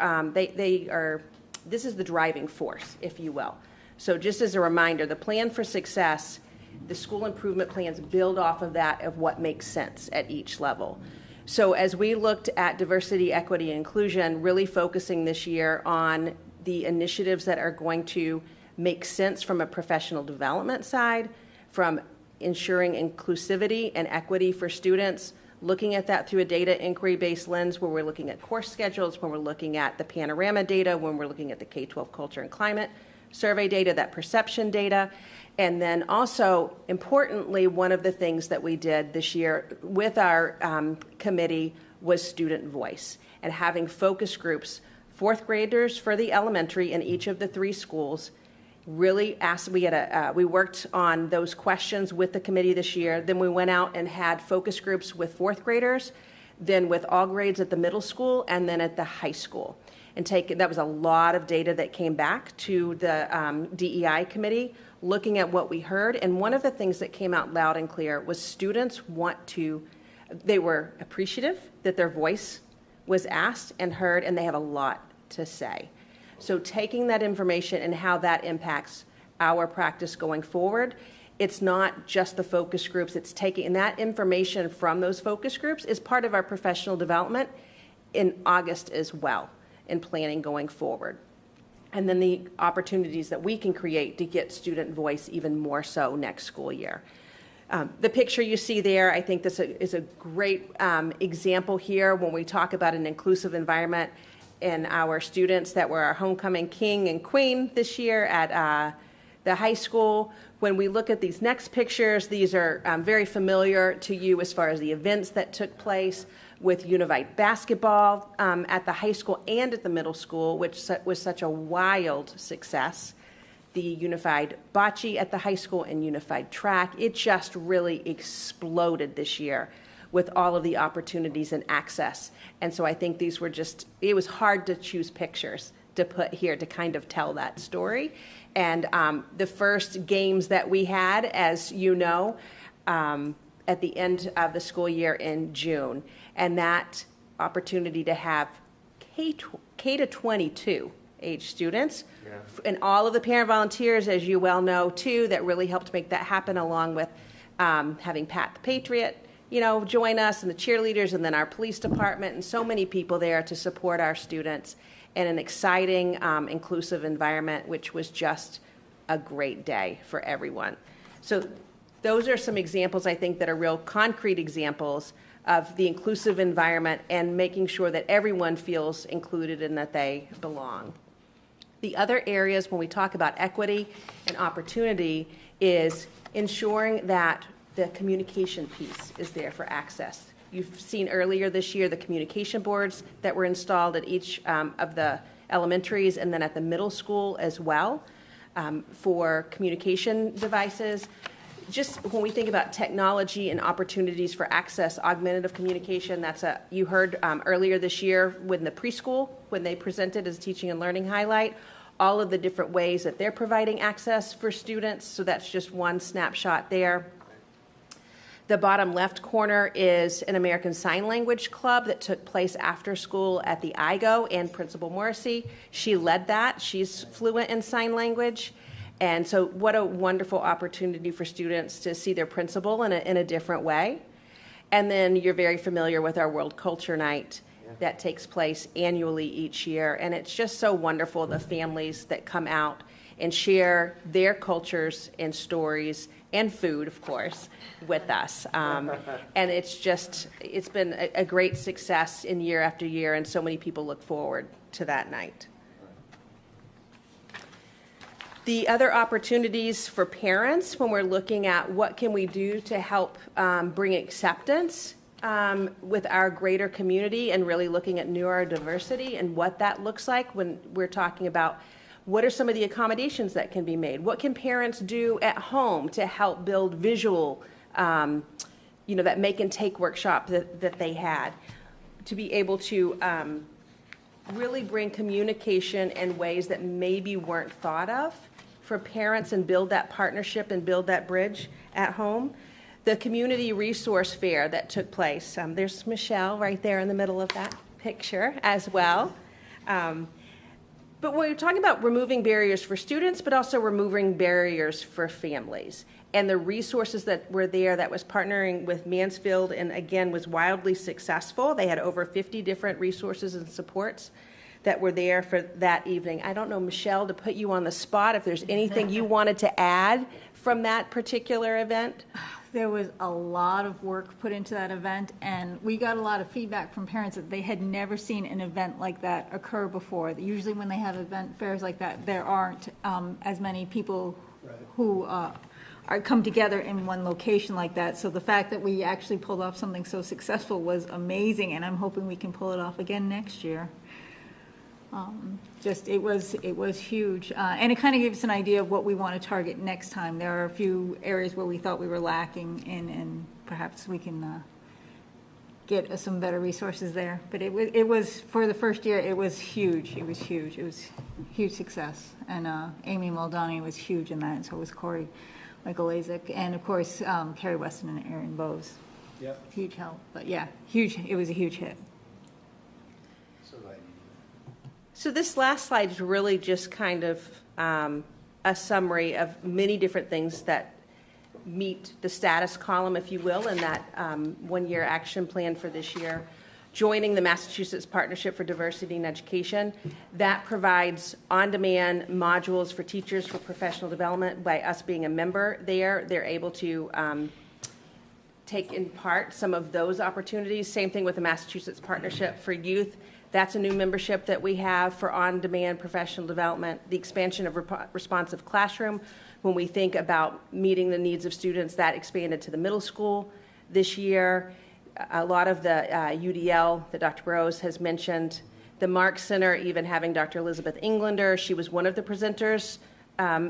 this is the driving force, if you will. So just as a reminder, the plan for success, the school improvement plans build off of that, of what makes sense at each level. So as we looked at diversity, equity, and inclusion, really focusing this year on the initiatives that are going to make sense from a professional development side, from ensuring inclusivity and equity for students, looking at that through a data inquiry-based lens where we're looking at course schedules, when we're looking at the panorama data, when we're looking at the K-12 culture and climate survey data, that perception data. And then also, importantly, one of the things that we did this year with our committee was student voice and having focus groups, fourth graders for the elementary in each of the 3 schools. Really asked, we worked on those questions with the committee this year. Then we went out and had focus groups with fourth graders, then with all grades at the middle school, and then at the high school. And that was a lot of data that came back to the DEI committee, looking at what we heard. And one of the things that came out loud and clear was students they were appreciative that their voice was asked and heard, and they have a lot to say. So taking that information and how that impacts our practice going forward, it's not just the focus groups, it's taking that information from those focus groups is part of our professional development in August as well, in planning going forward. And then the opportunities that we can create to get student voice even more so next school year. The picture you see there, I think this is a great example here when we talk about an inclusive environment. And our students that were our homecoming king and queen this year at the high school. When we look at these next pictures, these are very familiar to you as far as the events that took place with Univite basketball at the high school and at the middle school, which was such a wild success. the unified bocce at the high school and unified track. It just really exploded this year with all of the opportunities and access. And so I think these were just, it was hard to choose pictures to put here to kind of tell that story. And the first games that we had, as you know, at the end of the school year in June. And that opportunity to have K to 22 age students, and all of the parent volunteers, as you well know, too, that really helped make that happen, along with having Pat the Patriot, join us, and the cheerleaders, and then our police department, and so many people there to support our students in an exciting, inclusive environment, which was just a great day for everyone. So those are some examples, I think, that are real concrete examples of the inclusive environment and making sure that everyone feels included and that they belong. The other areas when we talk about equity and opportunity is ensuring that the communication piece is there for access. You've seen earlier this year the communication boards that were installed at each of the elementaries and then at the middle school as well for communication devices. Just when we think about technology and opportunities for access, augmentative communication, you heard earlier this year when the preschool, when they presented as teaching and learning highlight, all of the different ways that they're providing access for students. So that's just one snapshot there. The bottom left corner is an American Sign Language Club that took place after school at the IGO, and Principal Morrissey, she led that. She's fluent in sign language. And so what a wonderful opportunity for students to see their principal in a different way. And then you're very familiar with our World Culture Night that takes place annually each year. And it's just so wonderful, the families that come out and share their cultures and stories and food, of course, with us. And it's been a great success in year after year, and so many people look forward to that night. The other opportunities for parents when we're looking at what can we do to help bring acceptance with our greater community, and really looking at neurodiversity and what that looks like when we're talking about what are some of the accommodations that can be made? What can parents do at home to help build visual, that make and take workshop that they had, to be able to really bring communication in ways that maybe weren't thought of for parents and build that partnership and build that bridge at home. The community resource fair that took place. There's Michelle right there in the middle of that picture as well. But we're talking about removing barriers for students, but also removing barriers for families. And the resources that were there, that was partnering with Mansfield, and again was wildly successful. They had over 50 different resources and supports that were there for that evening. I don't know, Michelle, to put you on the spot, if there's anything you wanted to add from that particular event. There was a lot of work put into that event, and we got a lot of feedback from parents that they had never seen an event like that occur before. Usually when they have event fairs like that, there aren't as many people who come together in one location like that. So the fact that we actually pulled off something so successful was amazing, and I'm hoping we can pull it off again next year. It was huge, and it kind of gives us an idea of what we want to target next time. There are a few areas where we thought we were lacking in, and perhaps we can get some better resources there. But it was for the first year, it was huge. It was huge. It was huge success, and Amy Moldani was huge in that, and so was Corey Michael Lazek, and of course Carrie Weston and Aaron Bowes. Yep. Huge help, but yeah, huge. It was a huge hit. So this last slide is really just kind of a summary of many different things that meet the status column, if you will, in that one-year action plan for this year. Joining the Massachusetts Partnership for Diversity in Education, that provides on-demand modules for teachers for professional development. By us being a member there, they're able to take in part some of those opportunities. Same thing with the Massachusetts Partnership for Youth. That's a new membership that we have for on-demand professional development. The expansion of responsive classroom, when we think about meeting the needs of students, that expanded to the middle school this year. A lot of the UDL that Dr. Burrows has mentioned, the Mark Center, even having Dr. Elizabeth Englander, she was one of the presenters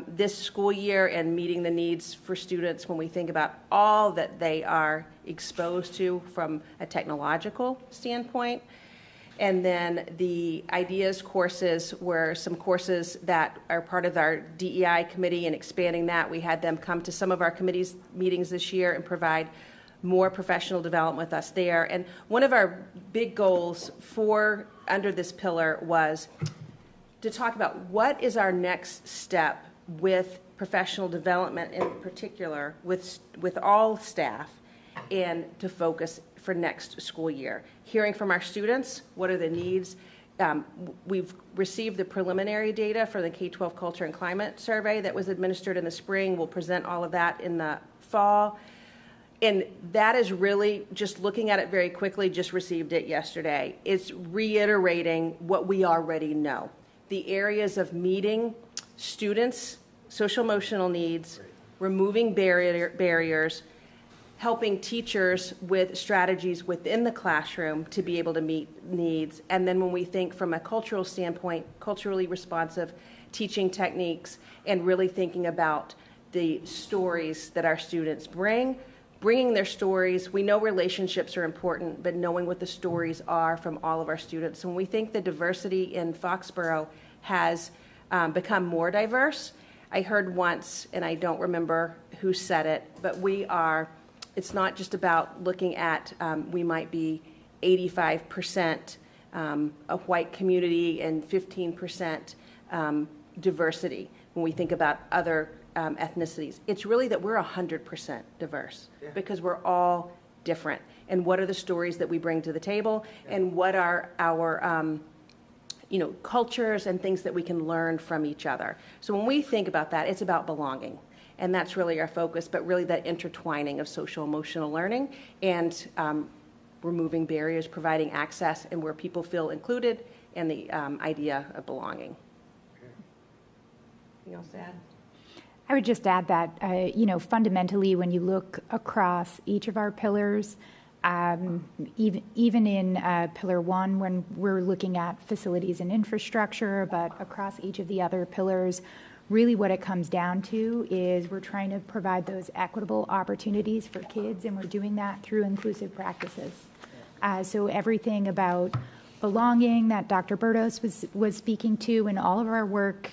this school year and meeting the needs for students when we think about all that they are exposed to from a technological standpoint. And then the ideas courses were some courses that are part of our DEI committee and expanding that. We had them come to some of our committee's meetings this year and provide more professional development with us there. And one of our big goals for under this pillar was to talk about what is our next step with professional development, in particular with all staff, and to focus for next school year. Hearing from our students, what are the needs? We've received the preliminary data for the K-12 Culture and Climate Survey that was administered in the spring. We'll present all of that in the fall. And that is really, just looking at it very quickly, just received it yesterday. It's reiterating what we already know. The areas of meeting students' social emotional needs, removing barriers, helping teachers with strategies within the classroom to be able to meet needs. And then when we think from a cultural standpoint, culturally responsive teaching techniques, and really thinking about the stories that our students bringing their stories. We know relationships are important, but knowing what the stories are from all of our students. When we think the diversity in Foxborough has become more diverse, I heard once, and I don't remember who said it, but it's not just about looking at, we might be 85% a white community and 15% diversity when we think about other ethnicities. It's really that we're 100% diverse because we're all different. And what are the stories that we bring to the table, and what are our cultures and things that we can learn from each other. So when we think about that, it's about belonging. And that's really our focus, but really that intertwining of social emotional learning and removing barriers, providing access, and where people feel included, and the idea of belonging. Anything else to add? I would just add that, fundamentally, when you look across each of our pillars, even in Pillar 1, when we're looking at facilities and infrastructure, but across each of the other pillars, really what it comes down to is we're trying to provide those equitable opportunities for kids, and we're doing that through inclusive practices. So everything about belonging that Dr. Bertos was speaking to, and all of our work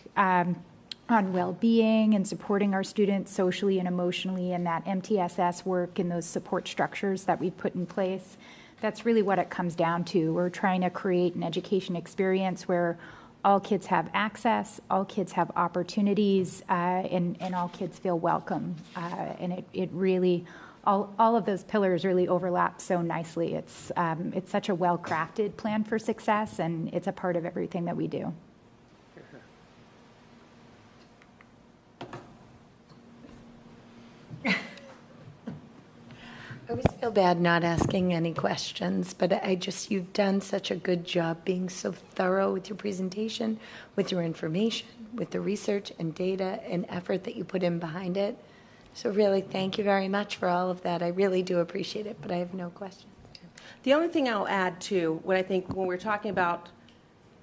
on well-being and supporting our students socially and emotionally, and that MTSS work and those support structures that we've put in place, that's really what it comes down to. We're trying to create an education experience where all kids have access, all kids have opportunities, and all kids feel welcome. And it really, all of those pillars really overlap so nicely. It's such a well-crafted plan for success, and it's a part of everything that we do. I always feel bad not asking any questions, but you've done such a good job being so thorough with your presentation, with your information, with the research and data and effort that you put in behind it. So really, thank you very much for all of that. I really do appreciate it, but I have no questions. The only thing I'll add to what I think when we're talking about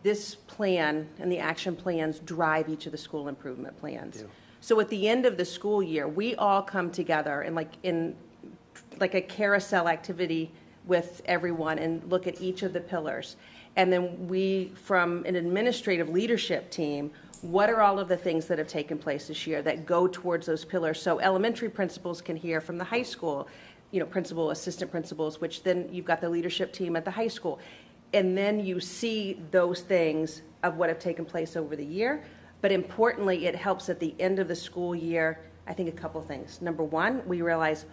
this plan and the action plans drive each of the school improvement plans. So at the end of the school year, we all come together and like a carousel activity with everyone and look at each of the pillars. And then we, from an administrative leadership team, what are all of the things that have taken place this year that go towards those pillars? So elementary principals can hear from the high school, principal, assistant principals, which then you've got the leadership team at the high school. And then you see those things of what have taken place over the year. But importantly, it helps at the end of the school year, I think a couple things. Number one, we realize,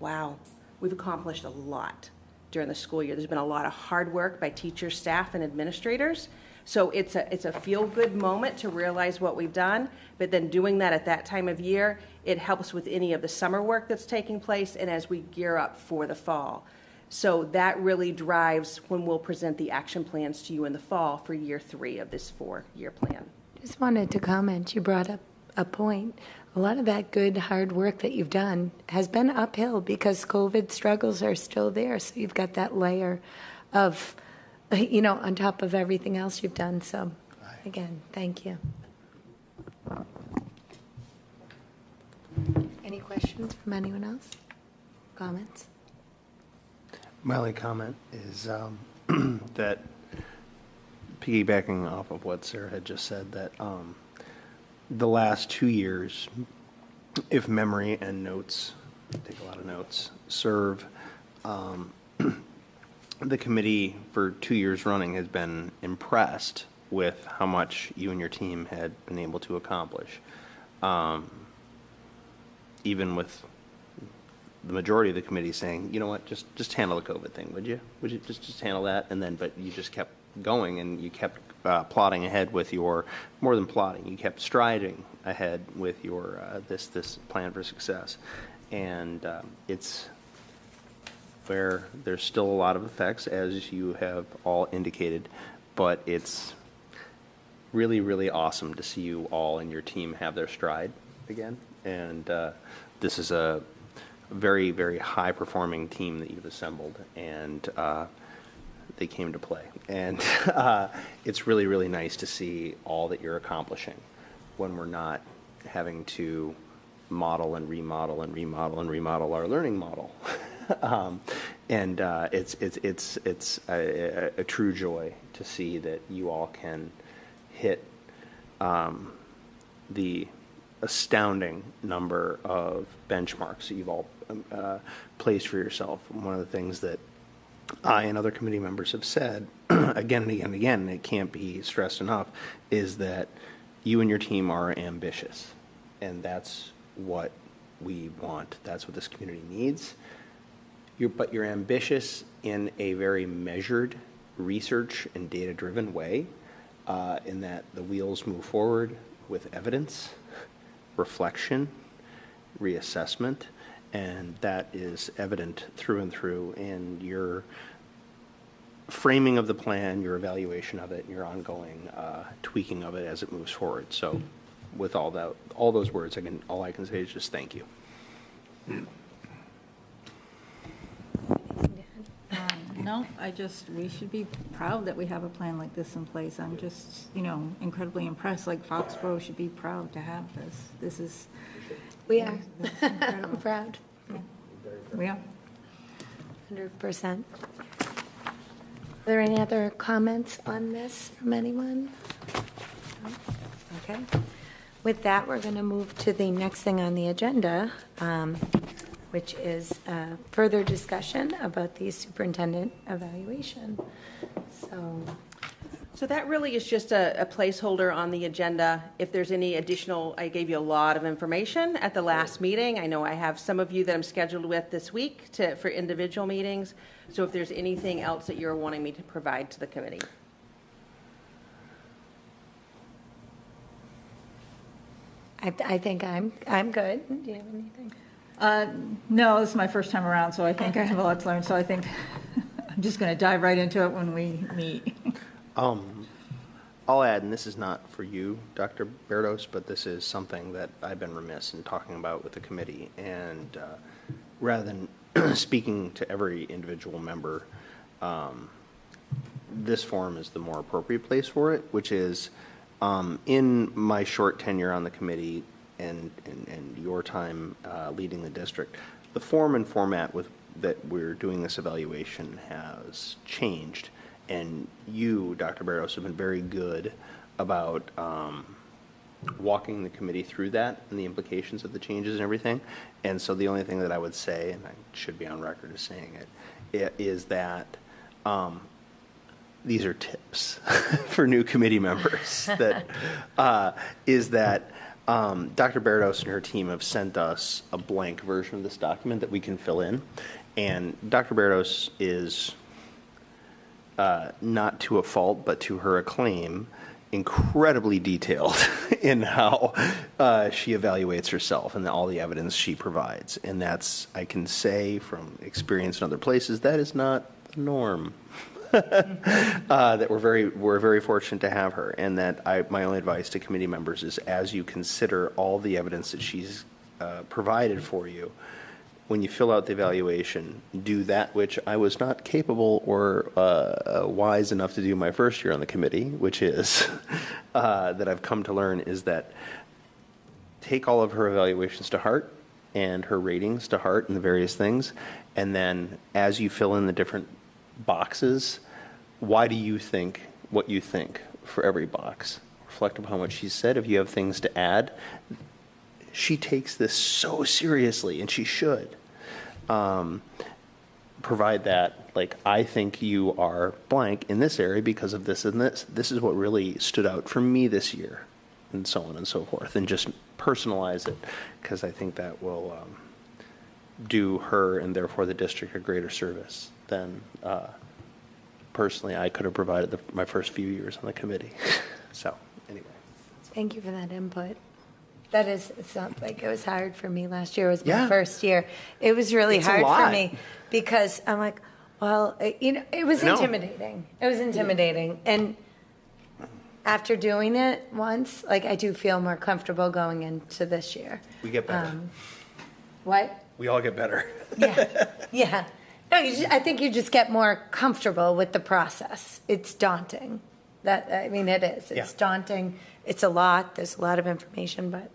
wow, we've accomplished a lot during the school year. There's been a lot of hard work by teachers, staff, and administrators. So it's a feel-good moment to realize what we've done, but then doing that at that time of year, it helps with any of the summer work that's taking place and as we gear up for the fall. So that really drives when we'll present the action plans to you in the fall for year 3 of this 4-year plan. Just wanted to comment, you brought up a point. A lot of that good, hard work that you've done has been uphill because COVID struggles are still there. So you've got that layer of, on top of everything else you've done. So again, thank you. Any questions from anyone else? Comments? My only comment is that, piggybacking off of what Sarah had just said, that the last 2 years, if memory and notes, take a lot of notes, serve, the committee for 2 years running has been impressed with how much you and your team had been able to accomplish. Even with the majority of the committee saying, you know what, just handle the COVID thing, would you? Would you just handle that? And then, but you just kept going, and you kept plodding ahead with your, more than plodding, you kept striding ahead with your this plan for success. And it's where there's still a lot of effects, as you have all indicated, but it's really, really awesome to see you all and your team have their stride again. And this is a very, very high-performing team that you've assembled, and they came to play. And it's really, really nice to see all that you're accomplishing when we're not having to model and remodel and remodel and remodel our learning model. And it's a true joy to see that you all can hit the astounding number of benchmarks that you've all placed for yourself. One of the things that I and other committee members have said again and again and again, and it can't be stressed enough, is that you and your team are ambitious, and that's what we want. That's what this community needs. But you're ambitious in a very measured, research and data-driven way, in that the wheels move forward with evidence, reflection, reassessment, and that is evident through and through in your framing of the plan, your evaluation of it, and your ongoing tweaking of it as it moves forward. So with all those words, all I can say is just thank you. No, we should be proud that we have a plan like this in place. I'm just, incredibly impressed. Like Foxborough should be proud to have this. This is. We are. That's incredible. I'm proud. We are. 100%. Are there any other comments on this from anyone? No? Okay. With that, we're going to move to the next thing on the agenda, which is further discussion about the superintendent evaluation. So that really is just a placeholder on the agenda. If there's any additional, I gave you a lot of information at the last meeting. I know I have some of you that I'm scheduled with this week for individual meetings. So if there's anything else that you're wanting me to provide to the committee. I think I'm good. Do you have anything? No, this is my first time around, so I think I have a lot to learn. So I think I'm just going to dive right into it when we meet. I'll add, and this is not for you, Dr. Berdos, but this is something that I've been remiss in talking about with the committee. And rather than speaking to every individual member, this forum is the more appropriate place for it, which is in my short tenure on the committee and your time leading the district, the form and format that we're doing this evaluation has changed. And you, Dr. Barros, have been very good about walking the committee through that and the implications of the changes and everything. And so the only thing that I would say, and I should be on record as saying it, is that these are tips for new committee members. That is that Dr. Berdos and her team have sent us a blank version of this document that we can fill in. And Dr. Berdos is, not to a fault, but to her acclaim, incredibly detailed in how she evaluates herself and all the evidence she provides. And that's, I can say from experience in other places, that is not the norm. That we're very fortunate to have her, and that my only advice to committee members is, as you consider all the evidence that she's provided for you, when you fill out the evaluation, do that which I was not capable or wise enough to do my first year on the committee, which is that I've come to learn is that take all of her evaluations to heart and her ratings to heart and the various things. And then as you fill in the different boxes, why do you think what you think for every box? Reflect upon what she said. If you have things to add, she takes this so seriously, and she should. Provide that, like, I think you are blank in this area because of this and this. This is what really stood out for me this year, and so on and so forth. And just personalize it, because I think that will do her and therefore the district a greater service than personally I could have provided my first few years on the committee. So, anyway. Thank you for that input. It sounds like it was hard for me last year. It was my Yeah. first year. It was really It's a hard for lot. me because I'm like, well, it was I know. intimidating. It was intimidating. And after doing it once, like, I do feel more comfortable going into this year. We get better. What? We all get better. Yeah. Yeah. No, I think you just get more comfortable with the process. It's daunting. It is. It's Yeah. daunting. It's a lot. There's a lot of information, but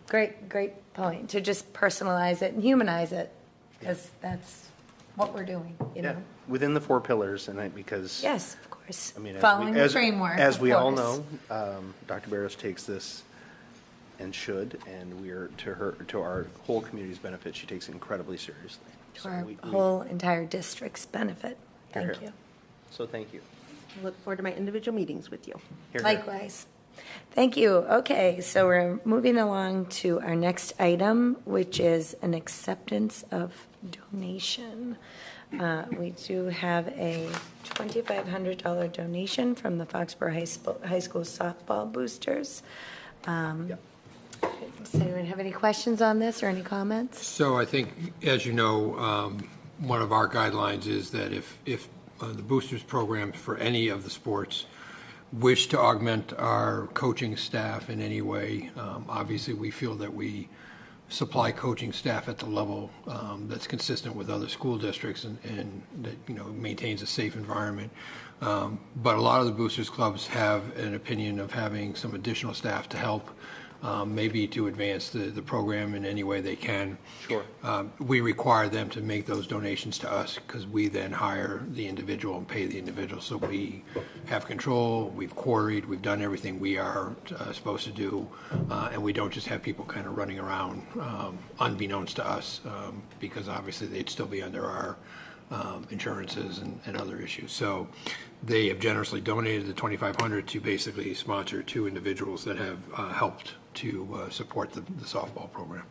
great point to just personalize it and humanize it, because that's what we're doing, you know? Within the 4 pillars, and because Yes, of course. I mean, Following the framework. As of we all course. know, Dr. Barros takes this and should, and we're to our whole community's benefit, she takes it incredibly seriously. To So our we- whole entire district's benefit. Hear, Thank hear. you. So thank you. I look forward to my individual meetings with you. Hear, hear. Likewise. Thank you. Okay, so we're moving along to our next item, which is an acceptance of donation. We do have a $2,500 donation from the Foxborough High School softball boosters. Yep. Does anyone have any questions on this or any comments? So I think, as you know, one of our guidelines is that if the boosters program for any of the sports wish to augment our coaching staff in any way, obviously we feel that we supply coaching staff at the level that's consistent with other school districts and that maintains a safe environment. But a lot of the boosters clubs have an opinion of having some additional staff to help, maybe to advance the program in any way they can. Sure. We require them to make those donations to us because we then hire the individual and pay the individual. So we have control, we've queried, we've done everything we are supposed to do, and we don't just have people kind of running around unbeknownst to us, because obviously they'd still be under our insurances and other issues. So they have generously donated the $2,500 to basically sponsor 2 individuals that have helped to support the softball program.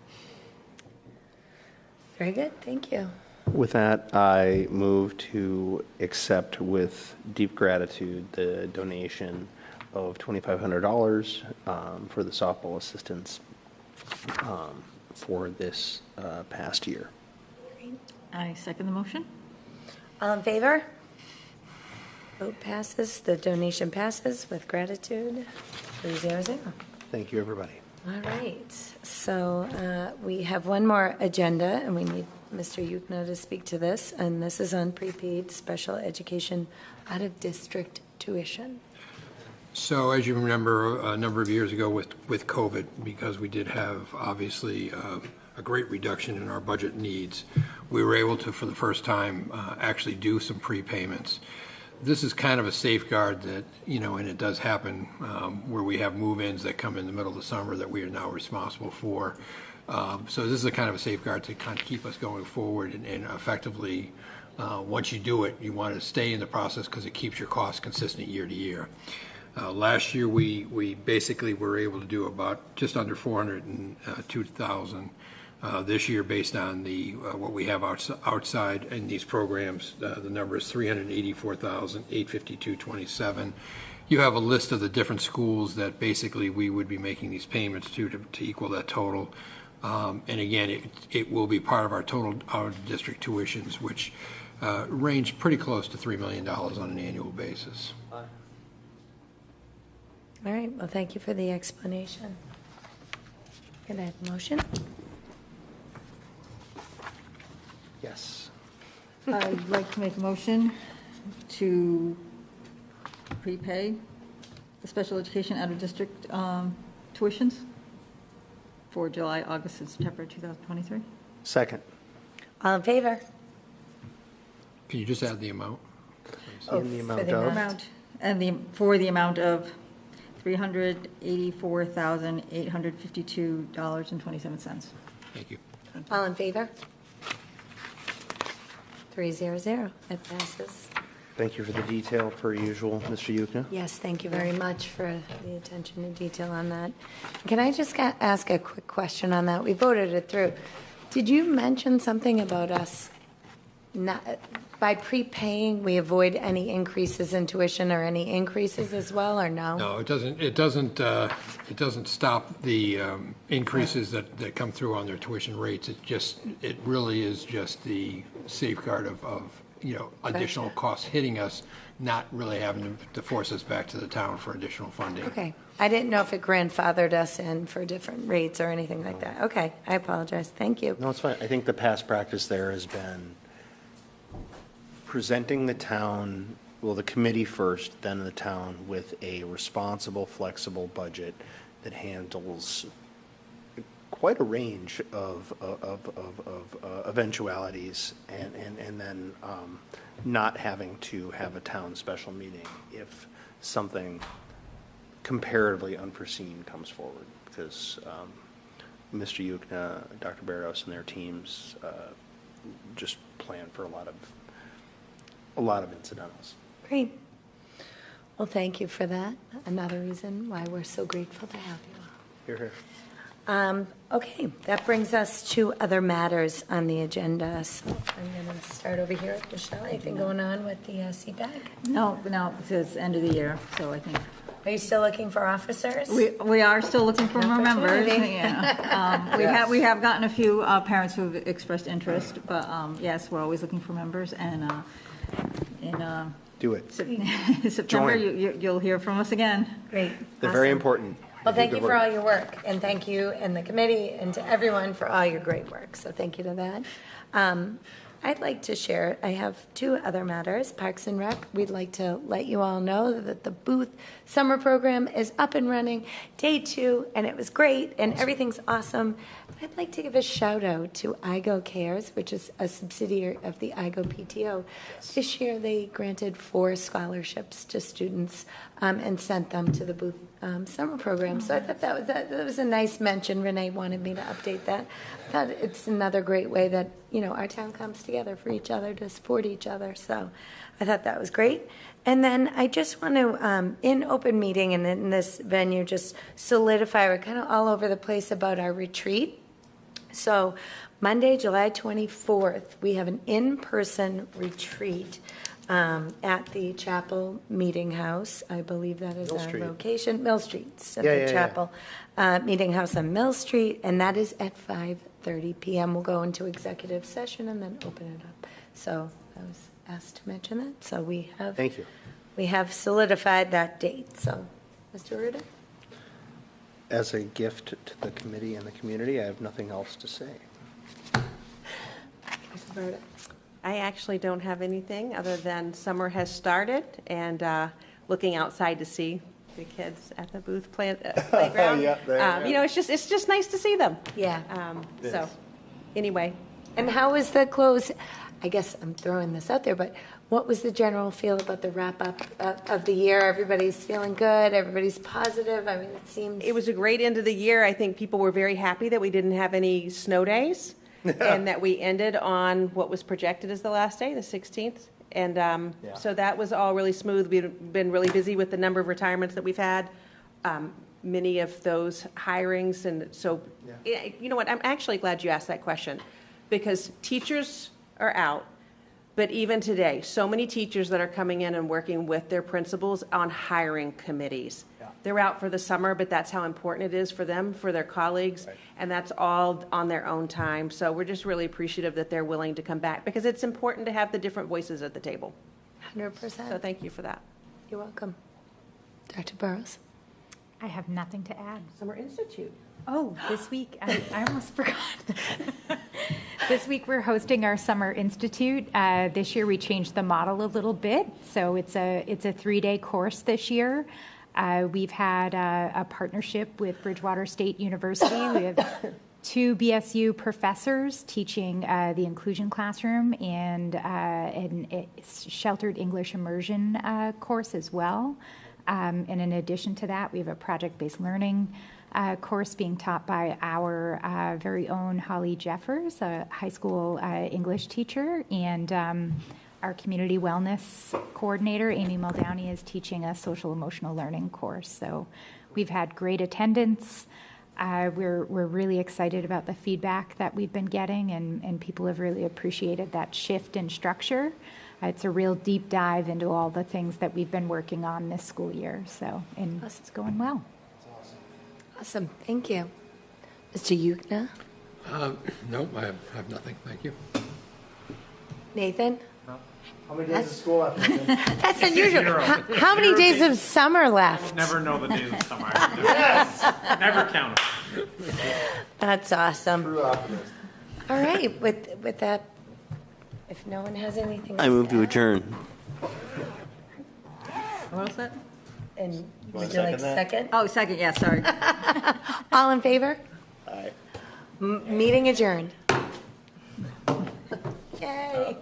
Very good, thank you. With that, I move to accept with deep gratitude the donation of $2,500 for the softball assistance for this past year. I second the motion. All in favor? Vote passes, the donation passes with gratitude, 300. Thank you, everybody. All right, so we have one more agenda, and we need Mr. Yukno to speak to this, and this is on prepaid special education out-of-district tuition. So as you remember, a number of years ago with COVID, because we did have obviously a great reduction in our budget needs, we were able to, for the first time, actually do some prepayments. This is kind of a safeguard that, and it does happen where we have move-ins that come in the middle of the summer that we are now responsible for. So this is a kind of a safeguard to kind of keep us going forward and effectively, once you do it, you want to stay in the process because it keeps your costs consistent year to year. Last year, we basically were able to do about just under $402,000. This year, based on the what we have outside in these programs, the number is $384,852.27. You have a list of the different schools that basically we would be making these payments to equal that total. And again, it will be part of our total out-of-district tuitions, which range pretty close to $3 million on an annual basis. All right, well, thank you for the explanation. Can I have a motion? Yes. I'd like to make a motion to prepay the special education out-of-district tuitions for July, August, and September 2023. Second. All in favor? Can you just add the amount? In the for amount the of? amount. For the amount of $384,852.27. Thank you. All in favor? 300. It passes. Thank you for the detail, per usual, Mr. Yukna. Yes, thank you very much for the attention to detail on that. Can I just ask a quick question on that? We voted it through. Did you mention something about us not, by prepaying, we avoid any increases in tuition or any increases as well, or no? No, it doesn't stop the increases that come through on their tuition rates. It really is just the safeguard of additional costs hitting us, not really having to force us back to the town for additional funding. Okay. I didn't know if it grandfathered us in for different rates or anything like that. Okay, I apologize. Thank you. No, it's fine. I think the past practice there has been presenting the town, well, the committee first, then the town, with a responsible, flexible budget that handles quite a range of eventualities, and then not having to have a town special meeting if something comparatively unforeseen comes forward, because Mr. Yukna, Dr. Barros, and their teams just plan for a lot of incidentals. Great. Well, thank you for that. Another reason why we're so grateful to have you. Here, here. Okay, that brings us to other matters on the agenda. So I'm going to start over here with Michelle. Anything going on with the CPAC? No, it says end of the year, so I think. Are you still looking for officers? We are still looking for more members. Opportunity. Yeah. We have gotten a few parents who have expressed interest, but yes, we're always looking for members, and in Do it. September, Join. you'll hear from us again. Great. They're very Awesome. important. Well, They thank do you good for work. all your work, and thank you and the committee and to everyone for all your great work. So thank you to that. I'd like to share, I have two other matters. Parks and Rec, we'd like to let you all know that the Booth Summer Program is up and running, day 2, and it was great, and everything's awesome. But I'd like to give a shout out to IGO Cares, which is a subsidiary of the IGO PTO. This year, they granted 4 scholarships to students and sent them to the Booth Summer Program. So I thought that was a nice mention. Renee wanted me to update that. I thought it's another great way that, our town comes together for each other to support each other. So I thought that was great. And then I just want to, in open meeting and in this venue, just solidify, we're kind of all over the place about our retreat. So Monday, July 24th, we have an in-person retreat at the Chapel Meeting House. I believe that is Mill our Street. location. Mill Street, so Yeah, the yeah, Chapel Meeting House on Mill Street, and that is at 5:30 p.m. We'll go into executive session and then open it up. So I was asked to mention that. So we have Thank you. we have solidified that date. So, Mr. Ruda? As a gift to the committee and the community, I have nothing else to say. Mr. Ruda? I actually don't have anything other than summer has started, and looking outside to see the kids at the Booth playground. Yeah, yeah. It's just nice to see them. Yeah. So, anyway, And how was the close? I guess I'm throwing this out there, but what was the general feel about the wrap-up of the year? Everybody's feeling good? Everybody's positive? I mean, it seems... it was a great end of the year. I think people were very happy that we didn't have any snow days, and that we ended on what was projected as the last day, the 16th. And so that was all really smooth. We've been really busy with the number of retirements that we've had, many of those hirings. And so, you know what, I'm actually glad you asked that question, because teachers are out. But even today, so many teachers that are coming in and working with their principals on hiring committees. Yeah. They're out for the summer, but that's how important it is for them, for their colleagues, Right. and that's all on their own time. So we're just really appreciative that they're willing to come back, because it's important to have the different voices at the table. 100%. So thank you for that. You're welcome. Dr. Burrows? I have nothing to add. Summer Institute. Oh, this week, I almost forgot. This week, we're hosting our Summer Institute. This year, we changed the model a little bit. So it's a 3-day course this year. We've had a partnership with Bridgewater State University. We have 2 BSU professors teaching the inclusion classroom and a sheltered English immersion course as well. And in addition to that, we have a project-based learning course being taught by our very own Holly Jeffers, a high school English teacher, and our community wellness coordinator, Amy Muldowney, is teaching a social emotional learning course. So we've had great attendance. We're really excited about the feedback that we've been getting, and people have really appreciated that shift in structure. It's a real deep dive into all the things that we've been working on this school year. So, and it's going well. Awesome, thank you. Mr. Yukna? No, I have nothing, thank you. Nathan? How many days of school left? That's unusual. How many days of summer left? Never know the days of summer. Yes! Never count them. That's awesome. True optimist. All right, with that, if no one has anything I else move to add, adjourn. What was that? And would to you like second that? second? Oh, second, yeah, sorry. All in favor? Aye. Meeting adjourned. Yay.